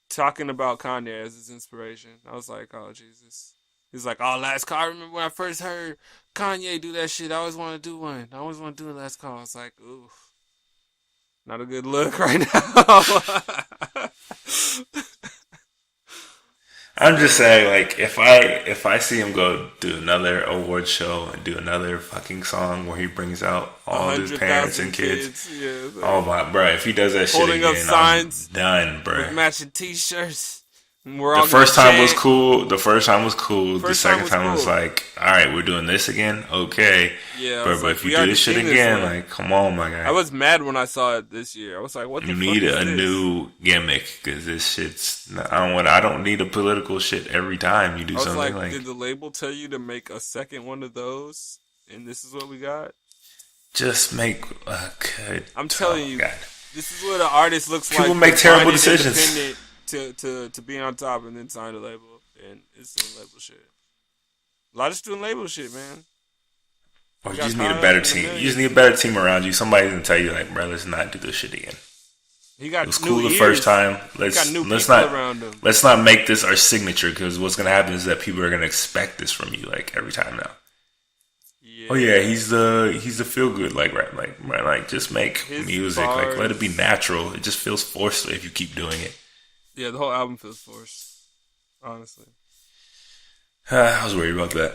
talking about Kanye as his inspiration. I was like, oh Jesus. He's like, oh, Last Call. I remember when I first heard Kanye do that shit. I always want to do one. I always want to do a Last Call. I was like, ooh, not a good look right now. I'm just saying, like, if I see him go do another award show and do another fucking song where he brings out all his parents 100,000 and kids, Yeah, like oh my, bro, if he does that shit holding up again, signs I'm done, bro. with matching T-shirts. And we're The all first gonna time was chant. cool. The first time was cool. The First time second was time was cool. like, all right, we're doing this again. Okay, Yeah, I but was like, if we you do already this shit seen this again, one. like, come on, my guy. I was mad when I saw it this year. I was like, what the You fuck need is a this? new gimmick because this shit's. I don't need a political shit every time you do I was something like, like. did the label tell you to make a second one of those? And this is what we got? Just make a good. I'm telling you, God. this is what an artist looks People like. make They terrible find it decisions. independent to be on top and then sign a label. And it's doing label shit. A lot of doing label shit, man. Or you Got just need a caught better up in the team. You millions. just need a better team around you. Somebody's gonna tell you like, bro, let's not do this shit again. He got It was new cool the ears. first time. He got new Let's people not around him. let's not make this our signature because what's gonna happen is that people are gonna expect this from you like every time now. Yeah. Oh yeah, he's the feel good like right like just make His music like let it be bars. natural. It just feels forced if you keep doing it. Yeah, the whole album feels forced. Honestly. I was worried about that.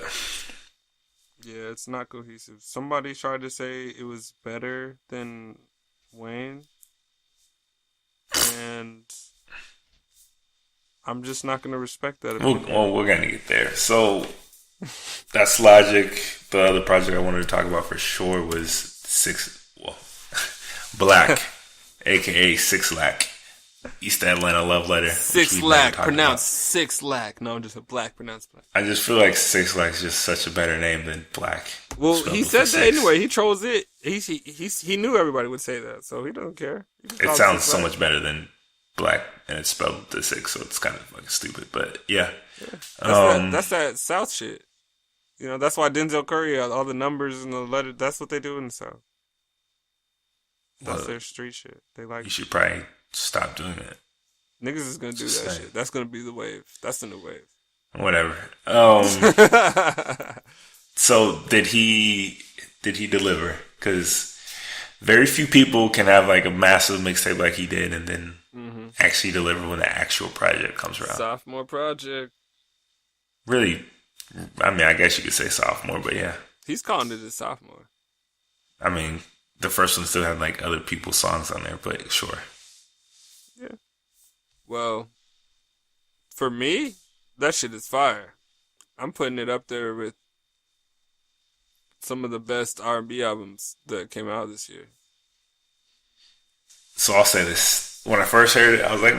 Yeah, it's not cohesive. Somebody tried to say it was better than Wayne, and I'm just not gonna respect that opinion. We're gonna get there. So that's Logic. The other project I wanted to talk about for sure was Black, aka Six Lack, East Atlanta Love Letter. which Six we've never Lack, talked pronounced Six Lack. No, just a black pronounced black. about. I just feel like Six Lack is just such a better name than Black. Well, Spelled he with said a that six. anyway. He trolls it. He knew everybody would say that, so he doesn't care. He just It calls sounds Six so Lack. much better than Black, and it's spelled with the six, so it's kind of fucking stupid. But yeah, That's that South shit. You know, that's why Denzel Curry, all the numbers and the letters, that's what they do in the South. That's well, their street shit. They like you should probably stop doing that. niggas is gonna do Just that saying. shit. That's gonna be the wave. That's the new wave. Whatever. So did he deliver? Because very few people can have like a massive mixtape like he did, and then actually deliver when the actual project comes around. Sophomore project. Really, I mean, I guess you could say sophomore, but yeah, He's calling it his sophomore. I mean, the first one still had like other people's songs on there, but sure. Yeah. Well, for me, that shit is fire. I'm putting it up there with some of the best R&B albums that came out this year. So I'll say this: when I first heard it, I was like,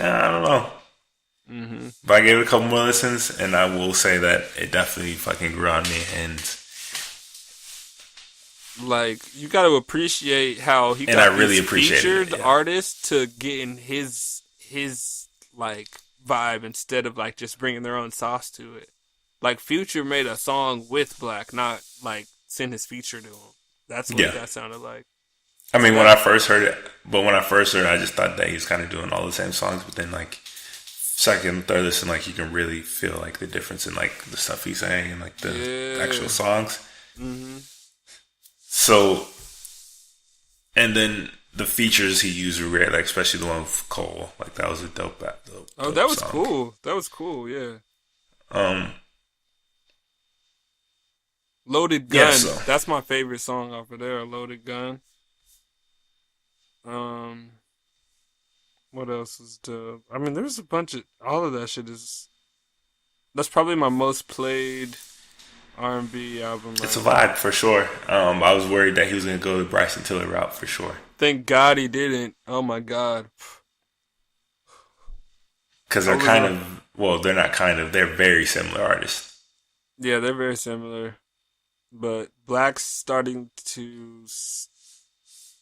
I don't know. Mm-hmm. But I gave it a couple more listens, and I will say that it definitely fucking grew on me. And Like, you got to appreciate how he And got I really these appreciated featured it, yeah. artists to get in his like vibe instead of like just bringing their own sauce to it. Like Future made a song with Black, not like send his feature to him. That's what Yeah. that sounded like. I mean, when I first heard it, I just thought that he was kind of doing all the same songs. But then, like, second, third listen, like, you can really feel, like, the difference in, like, the stuff he's saying and, like, the Yeah. actual songs. Mm-hmm. So, and then the features he used were great, like, especially the one with Cole. Like, that was a dope Oh, that was song. cool. That was cool. Yeah. Loaded Yeah, Gun. so That's my favorite song off of there. Loaded Gun. Um, what else is the? I mean, there's a bunch of all of that shit is. That's probably my most played R&B album it's a right now. vibe for sure. I was worried that he was gonna go the Bryson Tiller route for sure. Thank God he didn't. Oh my God. Because I they're was kind on. of, well, they're not kind of, they're very similar artists. Yeah, they're very similar, but Black's starting to.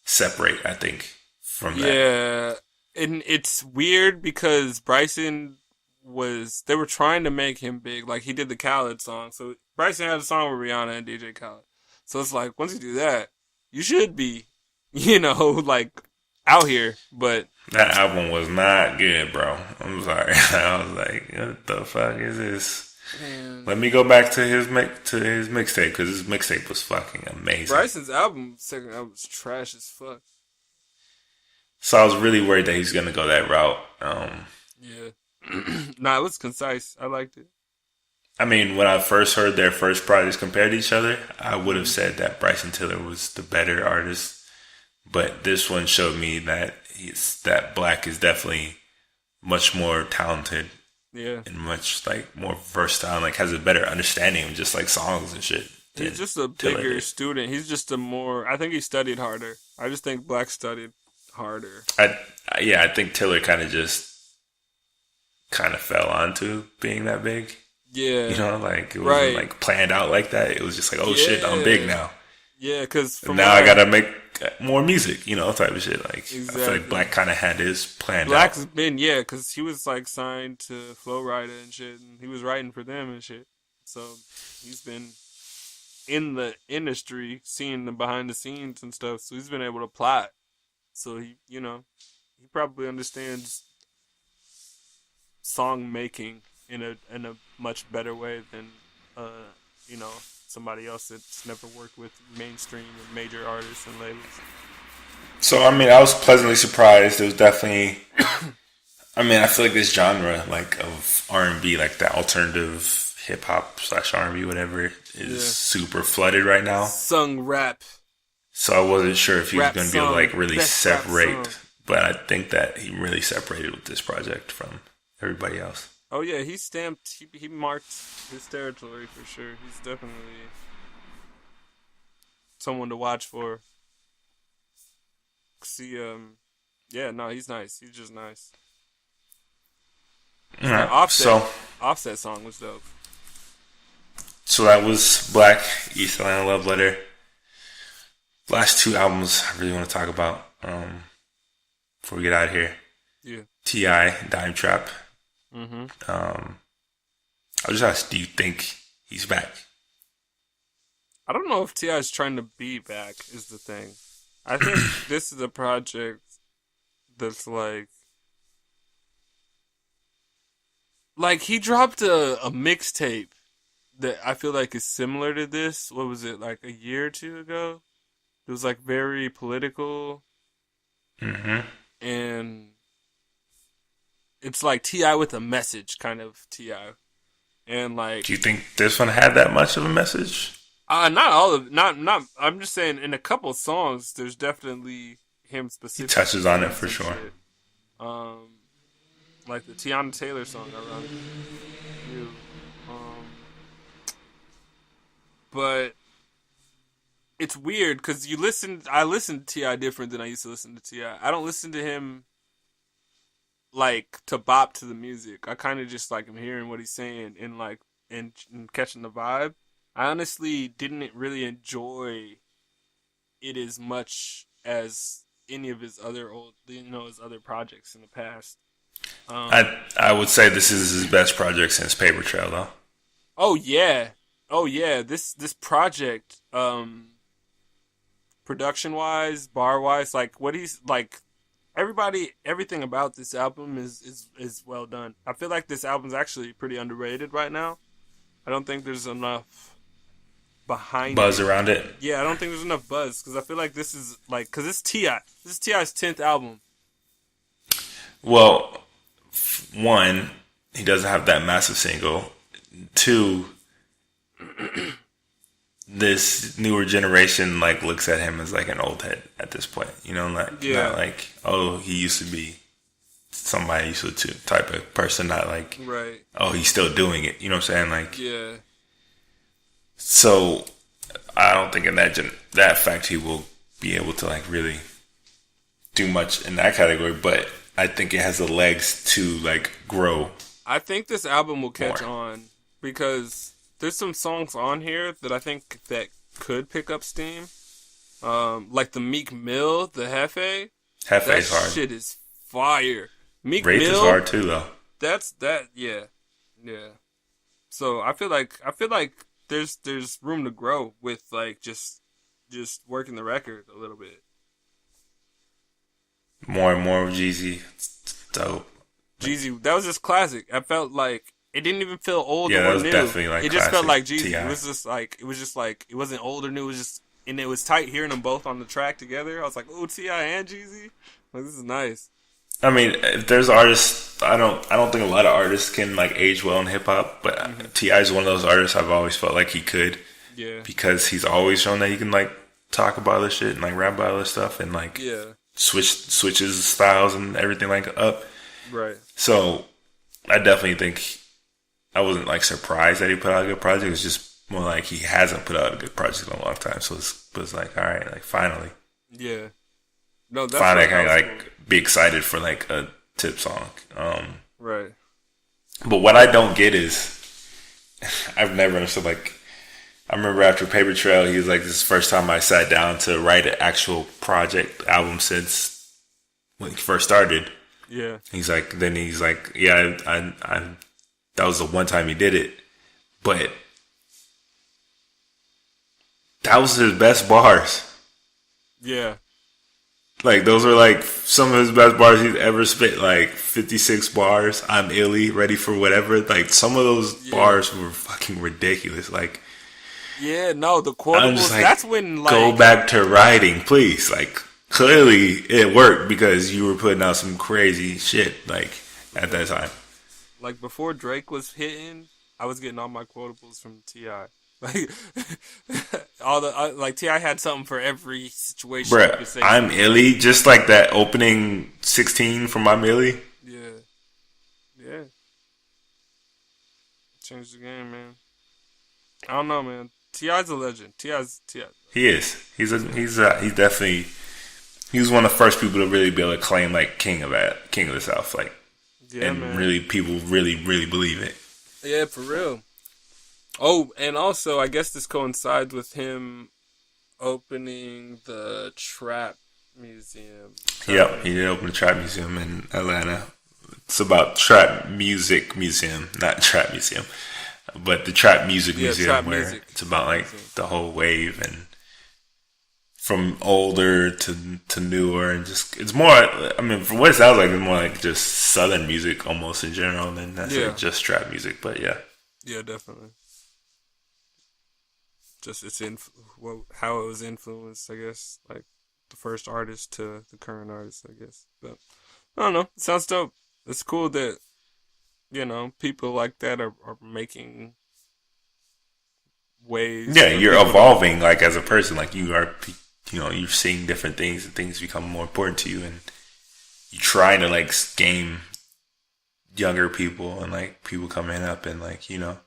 Separate, I think, from that. Yeah, and it's weird because Bryson was. They were trying to make him big. Like he did the Khaled song. So Bryson had a song with Rihanna and DJ Khaled. So it's like once you do that, you should be, like out here. But That album was not good, bro. I'm sorry. I was like, what the fuck is this? man, Let me go back to his mixtape because his mixtape was fucking amazing. Bryson's album, second album, was trash as fuck. So I was really worried that he's gonna go that route. Yeah. Nah, it was concise. I liked it. I mean, when I first heard their first projects compared to each other, I would have Hmm. said that Bryson Tiller was the better artist. But this one showed me that that Black is definitely much more talented Yeah. and much like more versatile, and like has a better understanding of just like songs and shit He's than just a Tiller bigger did. student. He's just a more. I think he studied harder. I just think Black studied harder. Yeah, I think Tiller kind of fell onto being that big. Yeah. You know, like it wasn't Right. like planned out like that. It was just like, oh shit, I'm big Yeah. now. Yeah. Because And from now what I I gotta make more music, type of shit. Like I feel like exactly Black kind of had his planned out. Black's been because he was like signed to Flow Rider and shit, and he was writing for them and shit. So he's been in the industry, seeing the behind the scenes and stuff. So he's been able to plot. So he probably understands song making in a much better way than uh you know somebody else that's never worked with mainstream and major artists and labels. So I mean, I was pleasantly surprised. It was definitely. I mean, I feel like this genre, like of R&B, like the alternative hip hop / R&B, whatever, is Yeah, super flooded right now. sung rap, So I wasn't sure if he was rap going to be able to song, like really best rap song. separate, but I think that he really separated with this project from everybody else. Oh yeah, he stamped. He marked his territory for sure. He's definitely someone to watch for. See, yeah, no, he's nice. He's just nice. All The right, Offset song was dope. so that was Black, East Atlanta Love Letter. Last two albums I really want to talk about before we get out of here. Yeah. T.I., Dime Trap. Mm-hmm. I'll just ask, do you think he's back? I don't know if Ti is trying to be back. Is the thing. I think this is a project that's like he dropped a mixtape that I feel like is similar to this. What was it, like a year or two ago? It was like very political, Mm-hmm. and it's like Ti with a message, kind of Ti, and like Do you think this one had that much of a message? not all of not. I'm just saying in a couple songs, there's definitely him He specifically touches on it saying for some sure. shit. Um, like the Tiana Taylor song, "Around You." Um, but it's weird because I listen to Ti different than I used to listen to Ti. I don't listen to him like to bop to the music. I kind of just like am hearing what he's saying and like and catching the vibe. I honestly didn't really enjoy it as much as any of his other his other projects in the past. Um, I would say this is his best project since Paper Trail, though. oh yeah, oh yeah. This project, production wise, bar wise, like what he's like, everything about this album is well done. I feel like this album's actually pretty underrated right now. I don't think there's enough behind Buzz it. around it. Yeah, I don't think there's enough buzz because I feel like this is like because it's Ti. This is Ti's 10th album. Well, one, he doesn't have that massive single. Two, this newer generation like looks at him as like an old head at this point. You know, like not like, oh, he used to be somebody used to type of person, not like, right. Oh, he's still doing it. You know what I'm saying? Like, yeah. So I don't think in that fact he will be able to like really do much in that category, but I think it has the legs to like grow. I think this album will catch more. on because there's some songs on here that I think that could pick up steam. Like the Meek Mill, the Hefe. Hefe's that hard. Shit is fire. Meek Wraith Mill is hard too, though. Yeah. So I feel like there's room to grow with like just working the record a little bit. More and more of Jeezy. It's dope. Jeezy, that was just classic. I felt like it didn't even feel old Yeah, that or was new. definitely like it just felt like classic Jeezy. T.I. It was just like it wasn't old or new. It was just, and it was tight hearing them both on the track together. I was like, "Oh, T.I. and Jeezy, like this is nice." I mean, if there's artists, I don't think a lot of artists can like age well in hip hop, but T.I. is one of those artists I've always felt like he could. Yeah. Because he's always shown that he can like talk about other shit and like rap about other stuff and like switches styles and everything like up. Right. So I definitely think I wasn't like surprised that he put out a good project. It's just more like he hasn't put out a good project in a long time. So it's like, all right, like finally. Yeah. No, that's finally I can like be excited for like a Tip song. Right. But what I don't get is I've never understood like I remember after Paper Trail, he was like, this is the first time I sat down to write an actual project album since when he first started. Yeah. He's like, yeah, I that was the one time he did it. But that was his best bars. Yeah. Like, those are like some of his best bars he's ever spit. Like 56 bars, I'm illy, ready for whatever. Like, some of those bars were fucking ridiculous. Like, yeah, no, the quotables, like, that's when, like... Go back to writing, please. Like, clearly it worked because you were putting out some crazy shit, like, at that time. Like, before Drake was hitting, I was getting all my quotables from T.I. Like, like, T.I. had something for every situation. Bruh, I'm illy, just like that opening 16 from I'm illy. Yeah. Yeah. Changed the game, man. I don't know, man. T.I.'s a legend. T.I. He is. He's definitely. He was one of the first people to really be able to claim like king of the South, like, yeah, and man. really people really believe it. Yeah, for real. Oh, and also I guess this coincides with him opening the Trap Museum. Yep, he did open the Trap Museum in Atlanta. It's about Trap Music Museum, not Trap Museum. But the Trap Music Museum, Trap where music. it's about like the whole wave and from older to newer, and just it's more. I mean, from what it sounds like, it's more like just Southern music almost in general than necessarily just trap music. But yeah, definitely. Just how it was influenced, I guess, like the first artist to the current artist, I guess. But I don't know. It sounds dope. It's cool that, you know, people like that are making ways. Yeah, you're evolving like as a person. Like you are, you know, you're seeing different things and things become more important to you, and you're trying to like game younger people and like people coming up and like, you know.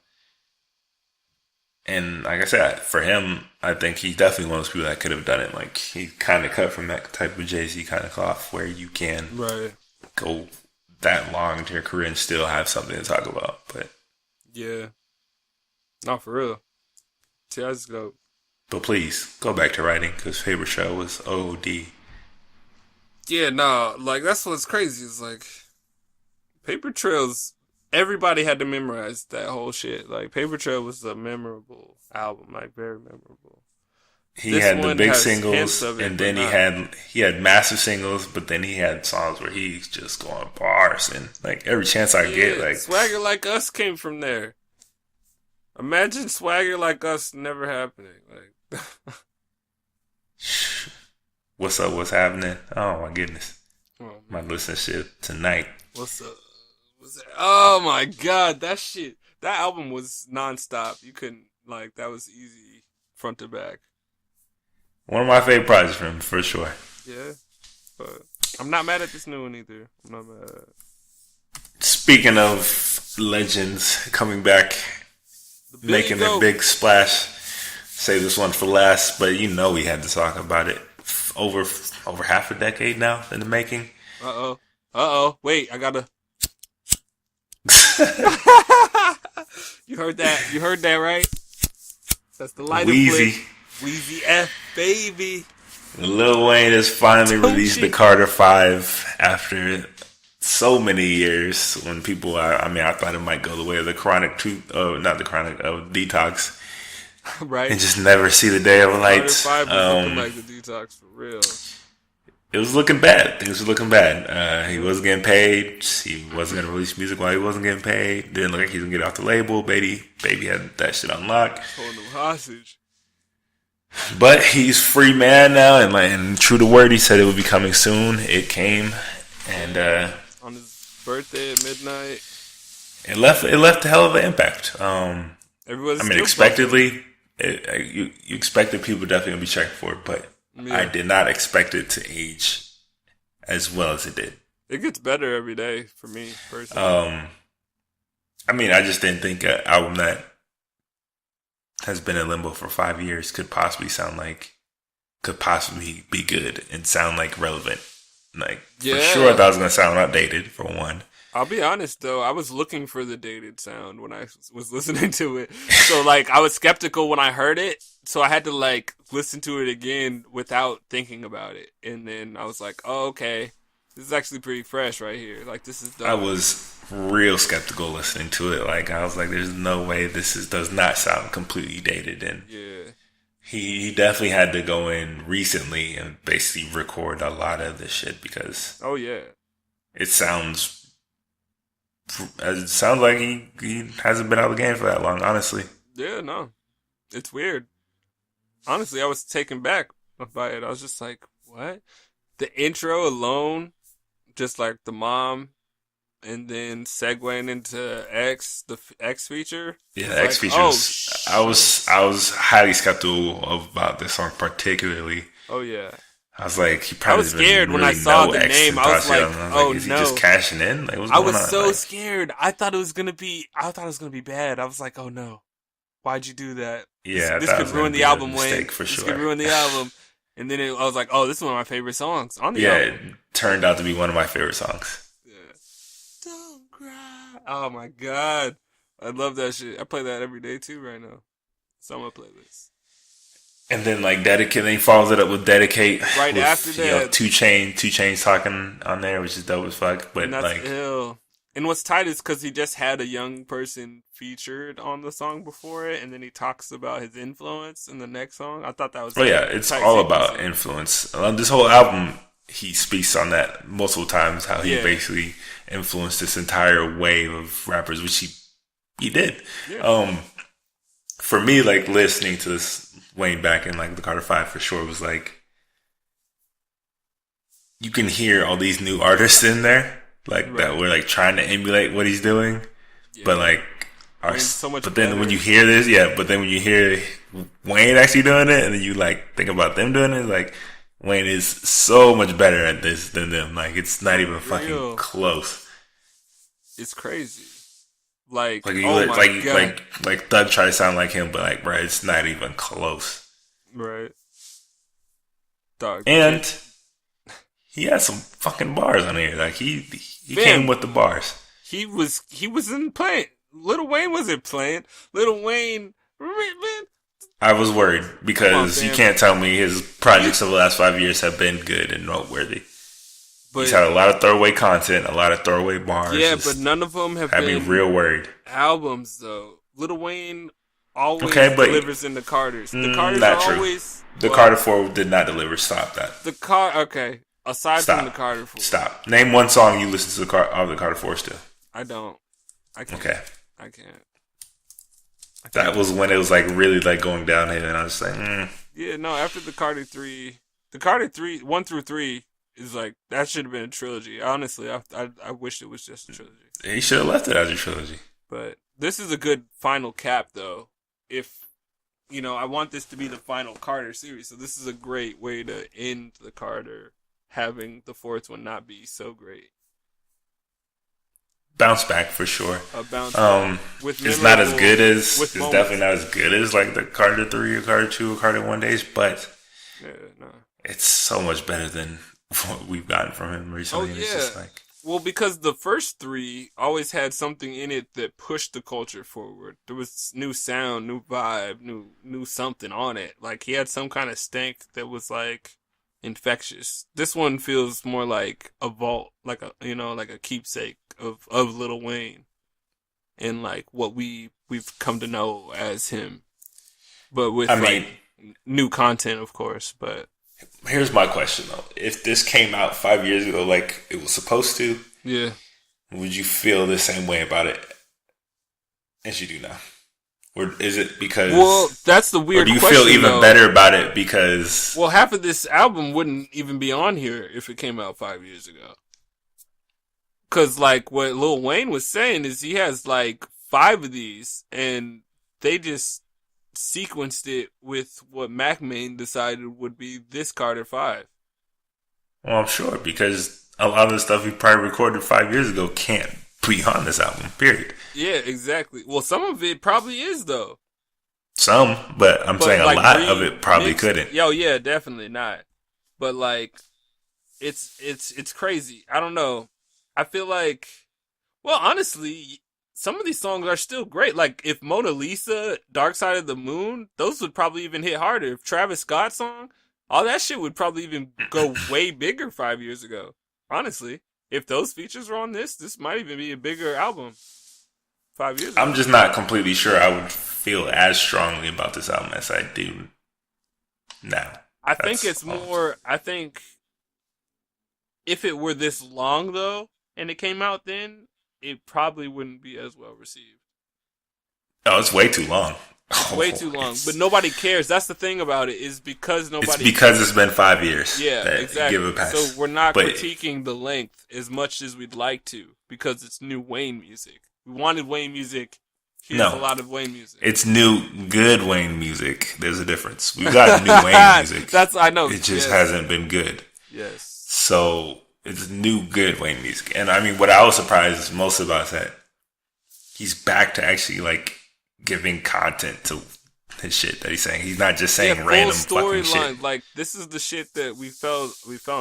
And like I said, for him, I think he's definitely one of those people that could have done it. Like he kind of cut from that type of Jay-Z kind of cloth where you can go that long into your career and still have something to talk about. But yeah, not for real. T.I.'s dope. But please go back to writing because Favorite Show was OD. Yeah, no, like that's what's crazy. It's like Paper Trails. Everybody had to memorize that whole shit. Like Paper Trail was a memorable album, like very memorable. He had the big singles, and then he had massive singles, but then he had songs where he's just going bars, and like every chance I get, like Swagger Like Us came from there. Imagine Swagger Like Us never happening. Like, what's up? What's happening? Oh my goodness, my listenership tonight. What's up? Oh my god, that shit! That album was nonstop. You couldn't that was easy. front to back. One of my favorite projects from him, for sure. Yeah, but I'm not mad at this new one either. I'm not mad at it. Speaking of legends coming back, making a big splash, save this one for last, but you know we had to talk about it. Over half a decade now in the making. Wait, I gotta. You heard that? You heard that, right? That's the lighter Wheezy. Wheezy F, baby. Lil Wayne has finally released the Carter 5 after so many years. When people, I thought it might go the way of the Chronic not the Chronic, of Detox. Right. And just never see the day of light. Carter 5 was looking like the Detox for real. It was looking bad. Things were looking bad. He wasn't getting paid. He wasn't going to release music while he wasn't getting paid. Didn't look like he was going to get off the label. Baby had that shit on lock. Holding him hostage. But he's free man now, and true to word, he said it would be coming soon. It came, and on his birthday at midnight, it left a hell of an impact. Expectedly, you expected people definitely gonna be checking for it, but yeah. I did not expect it to age as well as it did. It gets better every day for me personally. I just didn't think an album that has been in limbo for 5 years could possibly be good and sound like relevant. Like, for sure, I thought it was gonna sound outdated for one. I'll be honest though, I was looking for the dated sound when I was listening to it. So like, I was skeptical when I heard it, so I had to like listen to it again without thinking about it, and then I was like, oh, okay, this is actually pretty fresh right here. Like, this is dope. I was real skeptical listening to it. Like, I was like, there's no way does not sound completely dated. And yeah, he definitely had to go in recently and basically record a lot of this shit because it sounds like he hasn't been out of the game for that long, honestly. Yeah, no, it's weird. Honestly, I was taken back by it. I was just like, what? The intro alone, just like the mom, and then segueing into the X feature. Yeah, the X feature. I was highly skeptical about this song particularly. Oh yeah. I was like, he I probably was scared when I saw the name. I was like, oh is no, he just cashing in? Like, what's I going was on? so scared. I thought it was gonna be bad. I was like, oh no, why'd you do that? Yeah, this could ruin the album, Wayne. For sure. This could ruin the album. And then I was like, oh, this is one of my favorite songs on the album. Yeah, it turned out to be one of my favorite songs. Yeah. Don't cry. Oh my god, I love that shit. I play that every day too right now. It's on my playlist. And then like he follows it up with Dedicate. Right after that, 2 Chainz talking on there, which is dope as fuck. But and that's ill. And what's tight is because he just had a young person featured on the song before it, and then he talks about his influence in the next song. I thought that was it's all about influence. This whole album, he speaks on that multiple times, how he basically influenced this entire wave of rappers, which he did. Yeah. For me, like, listening to this Wayne back in like the Carter 5 for sure was like, you can hear all these new artists in there, like that were like trying to emulate what he's doing, but like so much. But then when you hear this, but then when you hear Wayne actually doing it, and then you like think about them doing it, like Wayne is so much better at this than them. Like, it's not even fucking close. It's crazy. Like Thug try to sound like him, but like, bro, it's not even close. Right. Dog. And he has some fucking bars on here. Like, he came with the bars. He wasn't playing. Lil Wayne wasn't playing. Lil Wayne, man. I was worried because you can't tell me his projects of the last 5 years have been good and noteworthy. But he's had a lot of throwaway content, a lot of throwaway bars. Yeah, but none of them have been me real worried. Albums, though. Lil Wayne always delivers in the Carters. The Carters not are true. always... The Carter 4 did not deliver. Stop that. Okay. Aside from the Carter 4. Stop. Name one song you listen to the Carter 4 still. I don't. I can't. Okay. I can't. That was when it was like really like going downhill, and I was like, Yeah, no, after the Carter 3, 1 through 3... is like, that should have been a trilogy. Honestly, I wish it was just a trilogy. He should have left it as a trilogy. But this is a good final cap, though. If I want this to be the final Carter series. So this is a great way to end the Carter, having the fourth one not be so great. Bounce back for sure. A bounce back. It's not as good as it's moments. Definitely not as good as like the Carter 3 or Carter 2 or Carter 1 days, but it's so much better than what we've gotten from him recently. Oh, yeah. It's just like, well, because the first 3 always had something in it that pushed the culture forward. There was new sound, new vibe, new something on it. Like he had some kind of stank that was like infectious. This one feels more like a vault, like a keepsake of Lil Wayne, and like what we've come to know as him, but with new content, of course. But here's my question though: if this came out 5 years ago, like it was supposed to, yeah, would you feel the same way about it as you do now? Or is it because... Well, that's the weird question, or do you feel even better about it because... Well, half of this album wouldn't even be on here if it came out 5 years ago. Because, like, what Lil Wayne was saying is he has, like, 5 of these, and they just sequenced it with what Mac Main decided would be this Carter 5. Well, I'm sure, because a lot of the stuff he probably recorded 5 years ago can't be on this album, period. Yeah, exactly. Well, some of it probably is, though. Some, but I'm saying like, a lot of it probably couldn't. Yo, yeah, definitely not. But like, it's crazy. I don't know. I feel like, well, honestly, some of these songs are still great. Like, if Mona Lisa, Dark Side of the Moon, those would probably even hit harder. If Travis Scott song, all that shit would probably even go way bigger 5 years ago. Honestly. If those features were on this might even be a bigger album 5 years ago. I'm just not completely sure I would feel as strongly about this album as I do now. I think if it were this long, though, and it came out then, it probably wouldn't be as well received. Oh, it's way too long. Way too long, but nobody cares. That's the thing about it, is because nobody. It's because it's been 5 years. Yeah, exactly. Give it a pass. So we're not critiquing the length as much as we'd like to, because it's new Wayne music. We wanted Wayne music. Here's a lot of Wayne music. It's new, good Wayne music. There's a difference. We've got new Wayne music. I know. It just hasn't been good. Yes. So it's new, good Wayne music, and I mean, what I was surprised most about is that he's back to actually like giving content to his shit that he's saying. He's not just saying random fucking shit. Like, this is the shit that we fell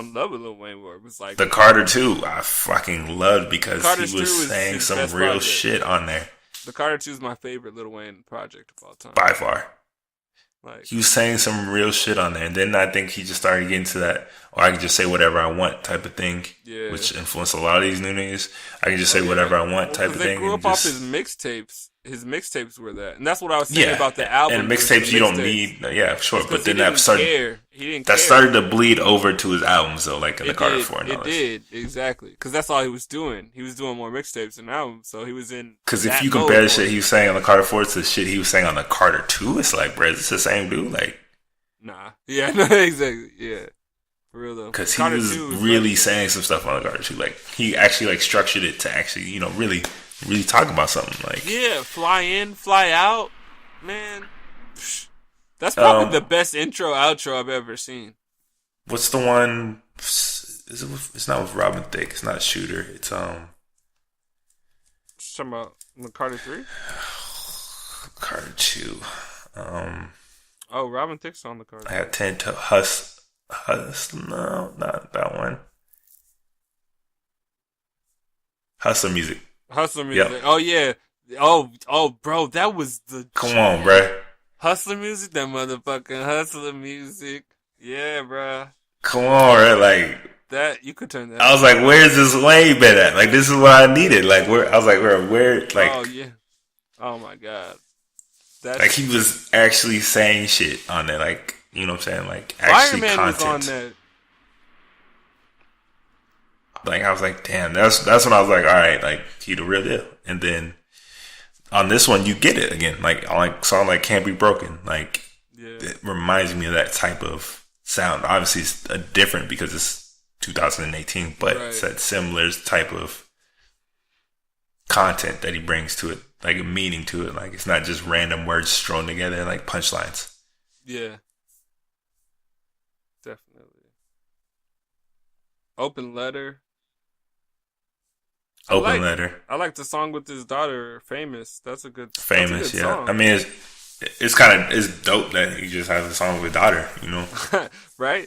in love with Lil Wayne for. It was like the Carter 2, I fucking loved because he was saying some real shit on there. The Carter 2 is my favorite Lil Wayne project of all time. By far. Like, he was saying some real shit on there, and then I think he just started getting to that, or I can just say whatever I want type of thing, which influenced a lot of these new niggas. I can just say whatever I want type of thing. They grew up off his mixtapes. His mixtapes were that, and that's what I was saying about the album. And mixtapes you don't need, sure, but then that started. He didn't. That started to bleed over to his albums, though, like in the Carter 4 and all that. It did, exactly, because that's all he was doing. He was doing more mixtapes than albums, so he was in. Because if you compare the shit he was saying on the Carter 4 to the shit he was saying on the Carter 2, it's like, bro, it's the same dude, like. Nah, yeah, no, exactly, yeah, for real though. Because he was really saying some stuff on the Carter 2, like he actually like structured it to actually, really talk about something, like fly in, fly out, man. That's probably the best intro outro I've ever seen. What's the one? It's not with Robin Thicke. It's not Shooter. It's talking about Carter 3, Carter 2. Oh, Robin Thicke's on the Carter. I have 10 to no, not that one. Hustler Music. Yep. Oh yeah. Oh, bro, that was the. Come on, bro. Hustler Music, that motherfucking Hustler Music. Yeah, bro. Come on, bro. Like that, you could turn that. I was like, "Where's this Wayne been at? Like, this is what I needed. Like, where?" I was like, "Where?" Like, oh yeah. Oh my god. Like he was actually saying shit on there. Like, you know what I'm saying? Like actually Fireman content. Was on that. Like I was like, damn, that's when I was like, all right, like he the real deal. And then on this one, you get it again. Like song like Can't Be Broken. Like it reminds me of that type of sound. Obviously, it's different because it's 2018, but it's that similar type of content that he brings to it, like a meaning to it. Like it's not just random words strewn together like punchlines. Yeah, definitely. Open Letter. Open Letter. I like the song with his daughter, Famous. That's a good Famous, yeah. song. I mean, it's kind of it's dope that he just has a song with daughter, you know? Right?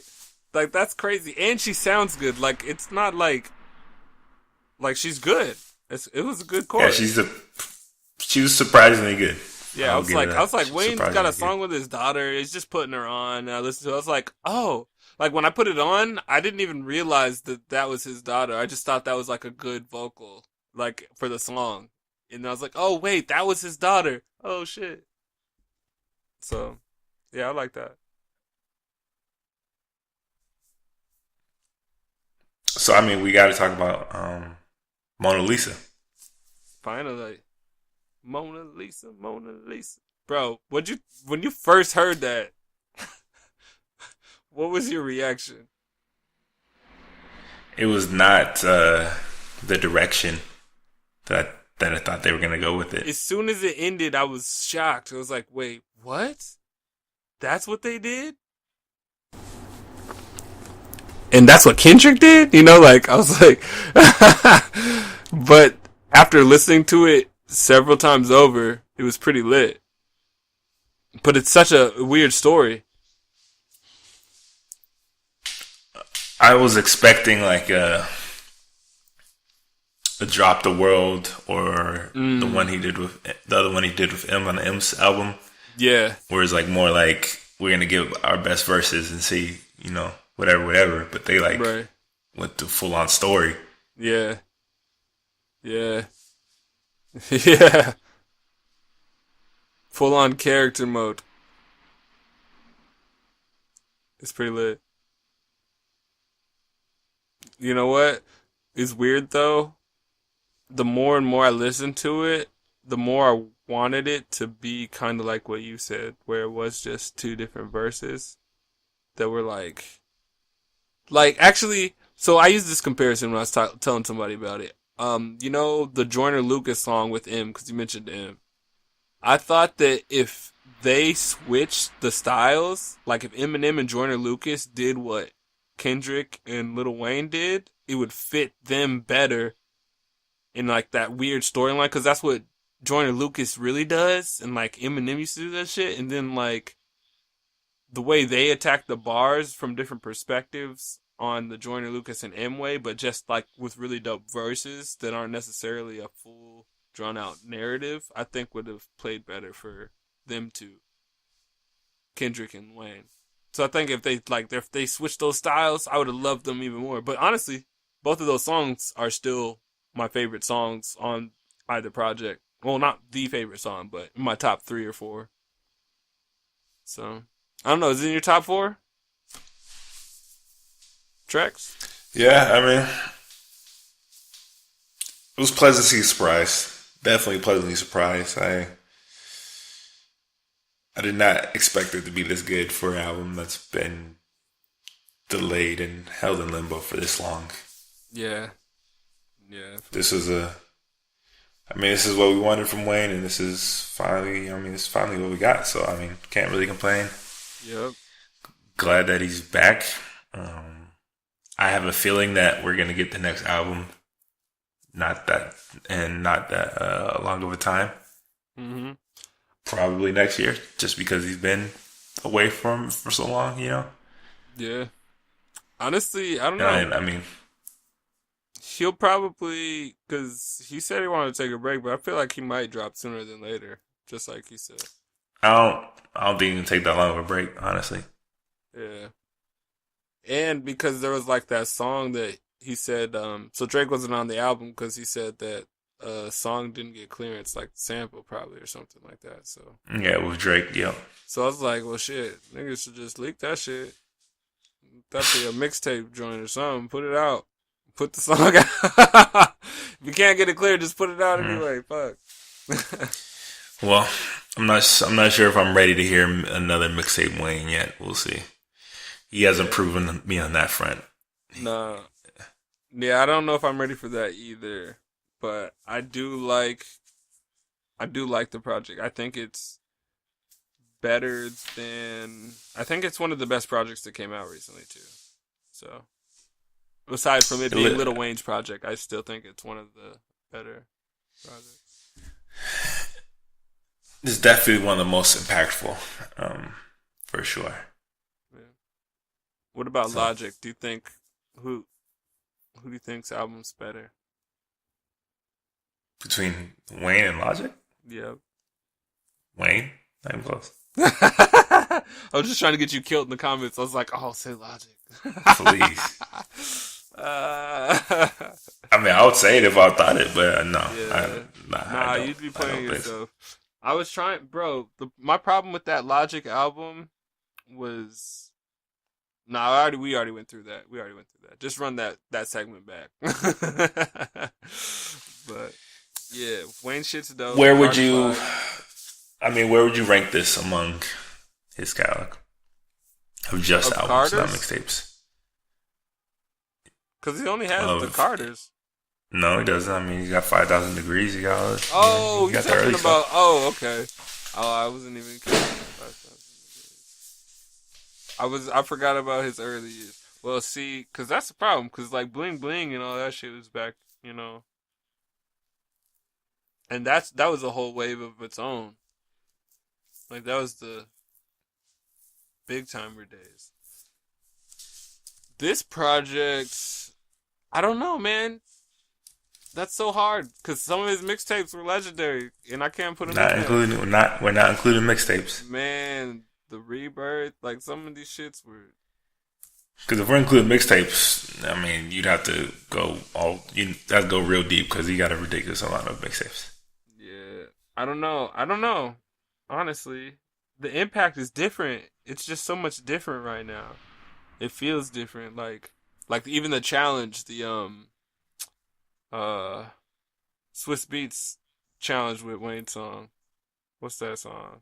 Like that's crazy, and she sounds good. Like it's not like she's good. It was a good chorus. Yeah, she was surprisingly good. Yeah, I was like, Wayne's got a song good. with his daughter. He's just putting her on. And I listened to it. I was like, oh, like when I put it on, I didn't even realize that was his daughter. I just thought that was like a good vocal, like for the song. And I was like, oh wait, that was his daughter. Oh shit. So, yeah, I like that. So I mean, we got to talk about Mona Lisa. Finally, Mona Lisa, Mona Lisa, bro. When you first heard that? What was your reaction? It was not the direction that I thought they were gonna go with it. As soon as it ended, I was shocked. I was like, wait, what? That's what they did? And that's what Kendrick did? You know, like, I was like, but after listening to it several times over, it was pretty lit. But it's such a weird story. I was expecting like a Drop the World or the other one he did with M on the M's album. Yeah. Where it's like more like we're gonna give our best verses and see, you know, whatever. But they like went to full on story. Yeah. Yeah. Yeah. Full on character mode. It's pretty lit. You know what? It's weird though. The more and more I listened to it, the more I wanted it to be kind of like what you said, where it was just two different verses that were like actually. So I used this comparison when I was telling somebody about it. You know the Joyner Lucas song with M, because you mentioned M. I thought that if they switched the styles, like if Eminem and Joyner Lucas did what Kendrick and Lil Wayne did, it would fit them better in like that weird storyline, because that's what Joyner Lucas really does, and like Eminem used to do that shit. And then like the way they attack the bars from different perspectives on the Joyner Lucas and M way, but just like with really dope verses that aren't necessarily a full drawn out narrative, I think would have played better for them two, Kendrick and Wayne. So I think if they switched those styles, I would have loved them even more. But honestly, both of those songs are still my favorite songs on either project. Well, not the favorite song, but in my top 3 or 4. So I don't know. Is it in your top 4 tracks? Yeah, I mean, it was pleasantly surprised. Definitely pleasantly surprised. I did not expect it to be this good for an album that's been delayed and held in limbo for this long. Yeah. Yeah. This is this is what we wanted from Wayne, and this is finally what we got. So, I mean, can't really complain. Yep. Glad that he's back. I have a feeling that we're going to get the next album not that long of a time. Mm-hmm. Probably next year, just because he's been away from for so long, you know? Yeah. Honestly, I don't know. I mean, he'll probably, because he said he wanted to take a break, but I feel like he might drop sooner than later, just like he said. I don't think he can take that long of a break, honestly. Yeah. And because there was like that song that he said, so Drake wasn't on the album because he said that song didn't get clearance, like sample probably or something like that. So yeah, with Drake, yeah. So I was like, well, shit, niggas should just leak that shit. That'd be a mixtape joint or something. Put it out. Put the song out. If you can't get it clear, just put it out anyway. Fuck. Well, I'm not sure if I'm ready to hear another mixtape Wayne yet. We'll see. He hasn't proven me on that front. Nah. Yeah, I don't know if I'm ready for that either. but I do like the project. I think it's better than I think it's one of the best projects that came out recently too. So aside from it being Lil Wayne's project, I still think it's one of the better projects. It's definitely one of the most impactful, for sure. Yeah. What about Logic? Do you think who do you think's album's better? Between Wayne and Logic? Yeah. Wayne? Not even close. I was just trying to get you killed in the comments. I was like, oh, say Logic. Please. I mean, I would say it if I thought it, but no. Yeah. Nah, you'd be playing yourself. I was trying, bro. My problem with that Logic album was, we already went through that. Just run that segment back. But yeah, Wayne shit's dope. Where would you rank this among his catalog of just albums, not mixtapes? Because he only has the Carters. No, he doesn't. I mean, he got 5,000 Degrees. He got. Oh, you're talking about. Stuff. Oh, okay. Oh, I wasn't even kidding. 5,000 Degrees. I forgot about his early years. Well, see, because that's the problem. Because like Bling Bling and all that shit was back, and that was a whole wave of its own. Like that was the big timer days. This project, I don't know, man. That's so hard because some of his mixtapes were legendary, and I can't put them. We're not including mixtapes. Man, the Rebirth, like some of these shits were. Because if we're including mixtapes, I mean, you'd have to go real deep because he got a ridiculous amount of mixtapes. Yeah, I don't know. Honestly, the impact is different. It's just so much different right now. It feels different. Like even the challenge, the Swiss Beats challenge with Wayne's song. What's that song?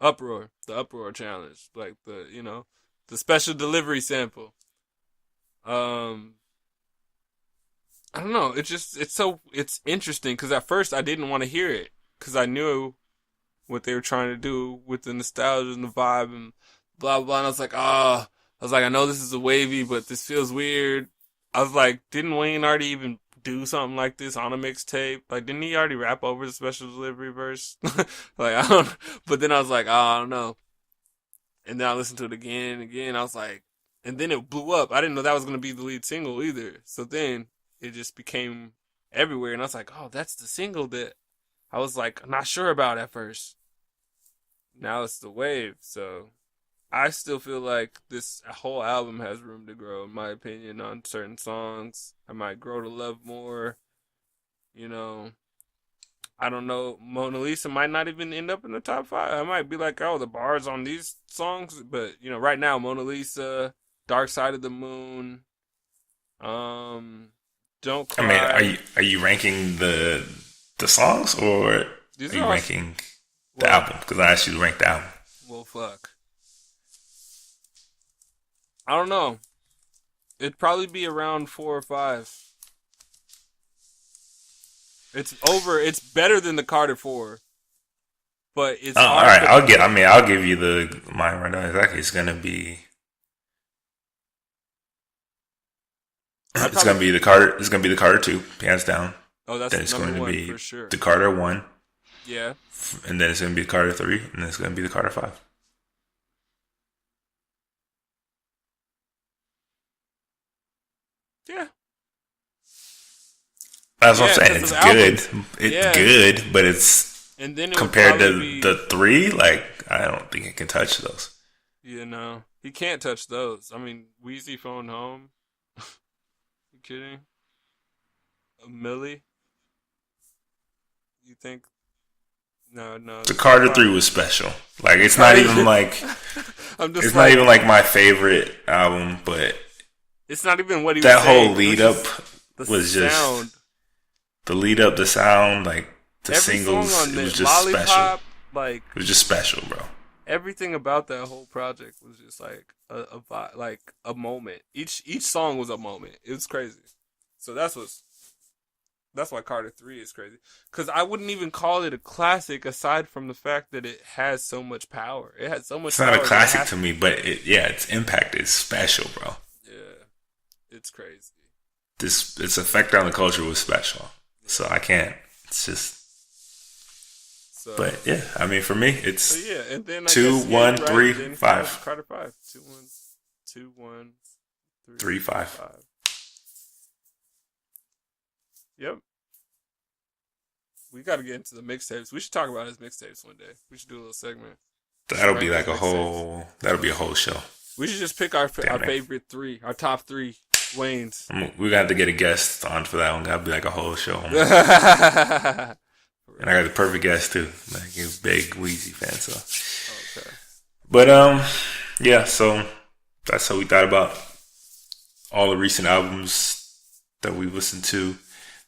Uproar. The Uproar challenge. Like the special delivery sample. I don't know. It's interesting because at first I didn't want to hear it because I knew what they were trying to do with the nostalgia and the vibe and blah blah. Blah. And I was like, I know this is a wavy, but this feels weird. I was like, didn't Wayne already even do something like this on a mixtape? Like, didn't he already rap over the special delivery verse? Like, I don't. But then I was like, I don't know. And then I listened to it again and again. I was like, and then it blew up. I didn't know that was gonna be the lead single either. So then it just became everywhere, and I was like, oh, that's the single that I was like not sure about at first. Now it's the wave. So I still feel like this whole album has room to grow, in my opinion, on certain songs. I might grow to love more. I don't know. Mona Lisa might not even end up in the top 5. I might be like, oh, the bars on these songs. But, right now, Mona Lisa, Dark Side of the Moon, Don't Cry. I mean, are you ranking the songs or are you ranking the album? Because I asked you to rank the album. Well, fuck. I don't know. It'd probably be around 4 or 5. It's better than the Carter 4. But it's all right. I'll give you mine right now. Exactly. It's gonna be the Carter. It's gonna be the Carter 2, hands down. Oh, that's then it's number going to 1 be for sure. The Carter 1. Yeah. And then it's gonna be the Carter 3, and then it's gonna be the Carter 5. Yeah. That's what I'm saying. It's good. It's good, but it's and then compared to the 3, like I don't think it can touch those. Yeah, no. He can't touch those. I mean, Weezy Phone Home. You kidding? A Millie? You think? No. The Carter 3 was special. Like it's not even like it's not even like my favorite album, but it's not even what he that was saying. whole lead up was just the lead up, the sound, like the every singles. Song on it was just Lollipop, special. Like it was just special, bro. Everything about that whole project was just like a vibe, like a moment. Each song was a moment. It was crazy. So that's That's why Carter 3 is crazy. Because I wouldn't even call it a classic aside from the fact that it has so much power. It has so much It's power. not a classic to me, but its impact is special, bro. Yeah, it's crazy. Its effect on the culture was special. So I can't. It's just. So, but yeah, I mean, for me, it's so yeah, and then 2, 1, 3, 5. Carter 5. 2, 1, 3, 5. Yep. We got to get into the mixtapes. We should talk about his mixtapes one day. We should do a little segment. That'll be like a whole. That'll be a whole show. We should just pick our favorite 3, our top 3 Waynes. We got to get a guest on for that one. Gotta be like a whole show. And I got the perfect guest too. Like he's a big Weezy fan, so. Okay. But yeah. So that's how we thought about all the recent albums that we listened to.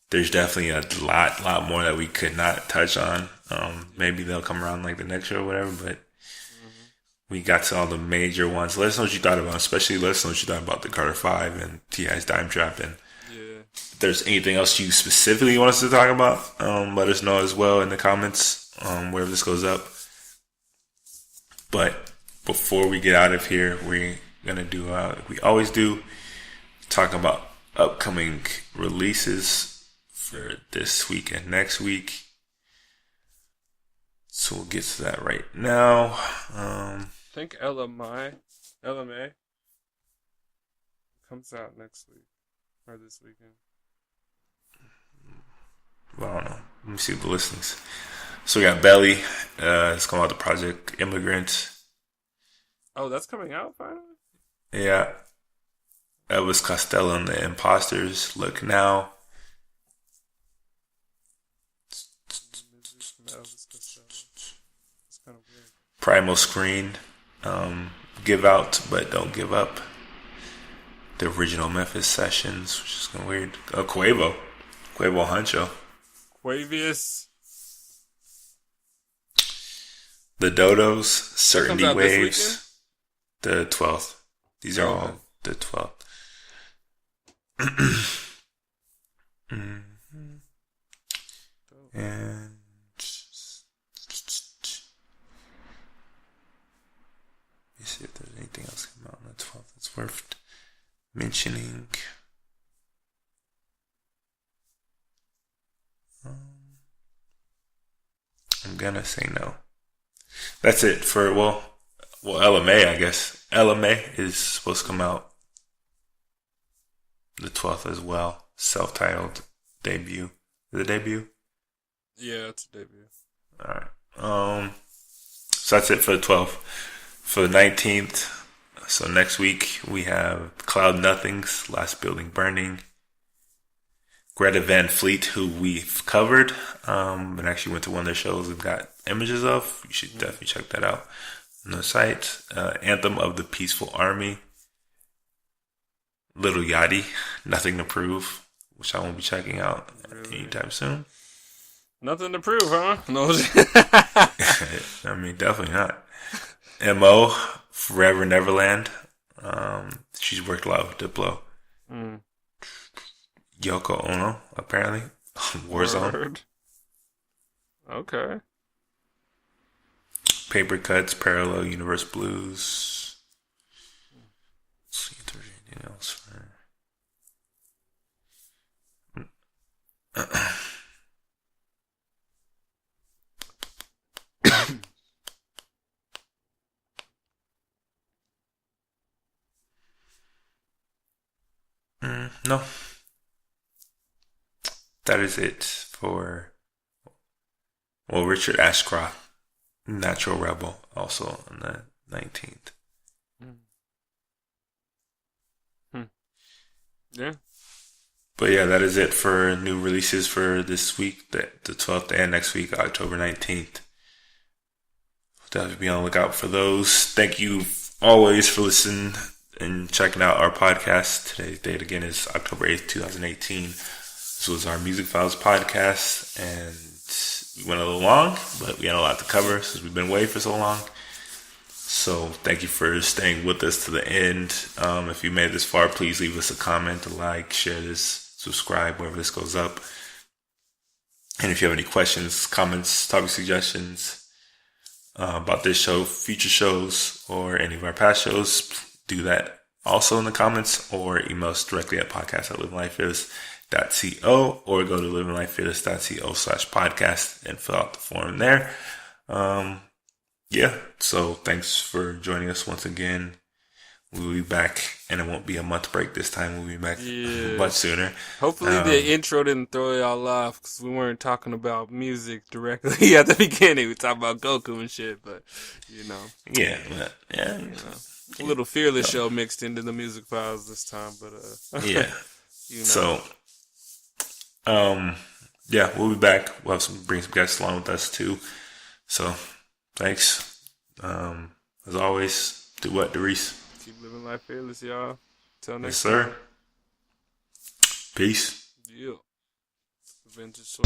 There's definitely a lot more that we could not touch on. Maybe they'll come around like the next show or whatever, but we got to all the major ones. Let us know what you thought about, especially let us know what you thought about the Carter 5 and T.I.'s Dime Trap. And if there's anything else you specifically want us to talk about, let us know as well in the comments, wherever this goes up. But before we get out of here, we're going to do, we always do, talk about upcoming releases for this week and next week. So we'll get to that right now. I think LMA comes out next week or this weekend. Well, I don't know. Let me see the listings. So we got Belly. It's coming out the Project Immigrant. Oh, that's coming out finally? Yeah. Elvis Costello and the Imposters. Look Now. Primal Screen, Give Out But Don't Give Up, the original Memphis Sessions, which is kind of weird. Quavo Huncho, Quavious, The Dodos, Certainty Waves, the 12th. These are all the 12th. And see if there's anything else coming out on the 12th that's worth mentioning. I'm gonna say no. That's it for LMA, I guess. LMA is supposed to come out the 12th as well. Self-titled debut. Is it debut? Yeah, it's a debut. Alright. So that's it for the 12th. For the 19th, so next week, we have Cloud Nothings, Last Building Burning, Greta Van Fleet, who we've covered, and actually went to one of their shows and got images of. You should definitely check that out on the site. Anthem of the Peaceful Army, Little Yachty, Nothing to Prove, which I won't be checking out anytime soon. Nothing to prove, huh? No. I mean, definitely not. M.O. Forever Neverland. She's worked a lot with Diplo. Yoko Ono, apparently. Warzone. Word. Okay. Paper Cuts, Parallel Universe Blues. Let's see if there's anything else for her. No. That is it for Richard Ashcroft, Natural Rebel, also on the 19th. Yeah. But yeah, that is it for new releases for this week, the 12th, and next week, October 19th. Definitely be on the lookout for those. Thank you always for listening and checking out our podcast. Today's date again is October 8th, 2018. This was our Music Files podcast, and we went a little long, but we had a lot to cover since we've been away for so long. So thank you for staying with us to the end. If you made it this far, please leave us a comment, a like, share this, subscribe wherever this goes up. And if you have any questions, comments, topic suggestions about this show, future shows, or any of our past shows, do that also in the comments, or email us directly at podcast@livinglifefearless.co, or go to livinglifefearless.co/podcast and fill out the form there. Yeah, so thanks for joining us once again. We'll be back, and it won't be a month break this time. We'll be back much sooner. Hopefully the intro didn't throw y'all off, because we weren't talking about music directly at the beginning. We talked about Goku and shit, but, you know. Yeah. A little Fearless show mixed into the music files this time, but, yeah. You know. So, yeah, we'll be back. We'll have bring some guests along with us, too. So, thanks. As always, do what, Darice? Keep living life fearless, y'all. Till next Yes, sir. time. Peace. Yeah. Vintage Soul.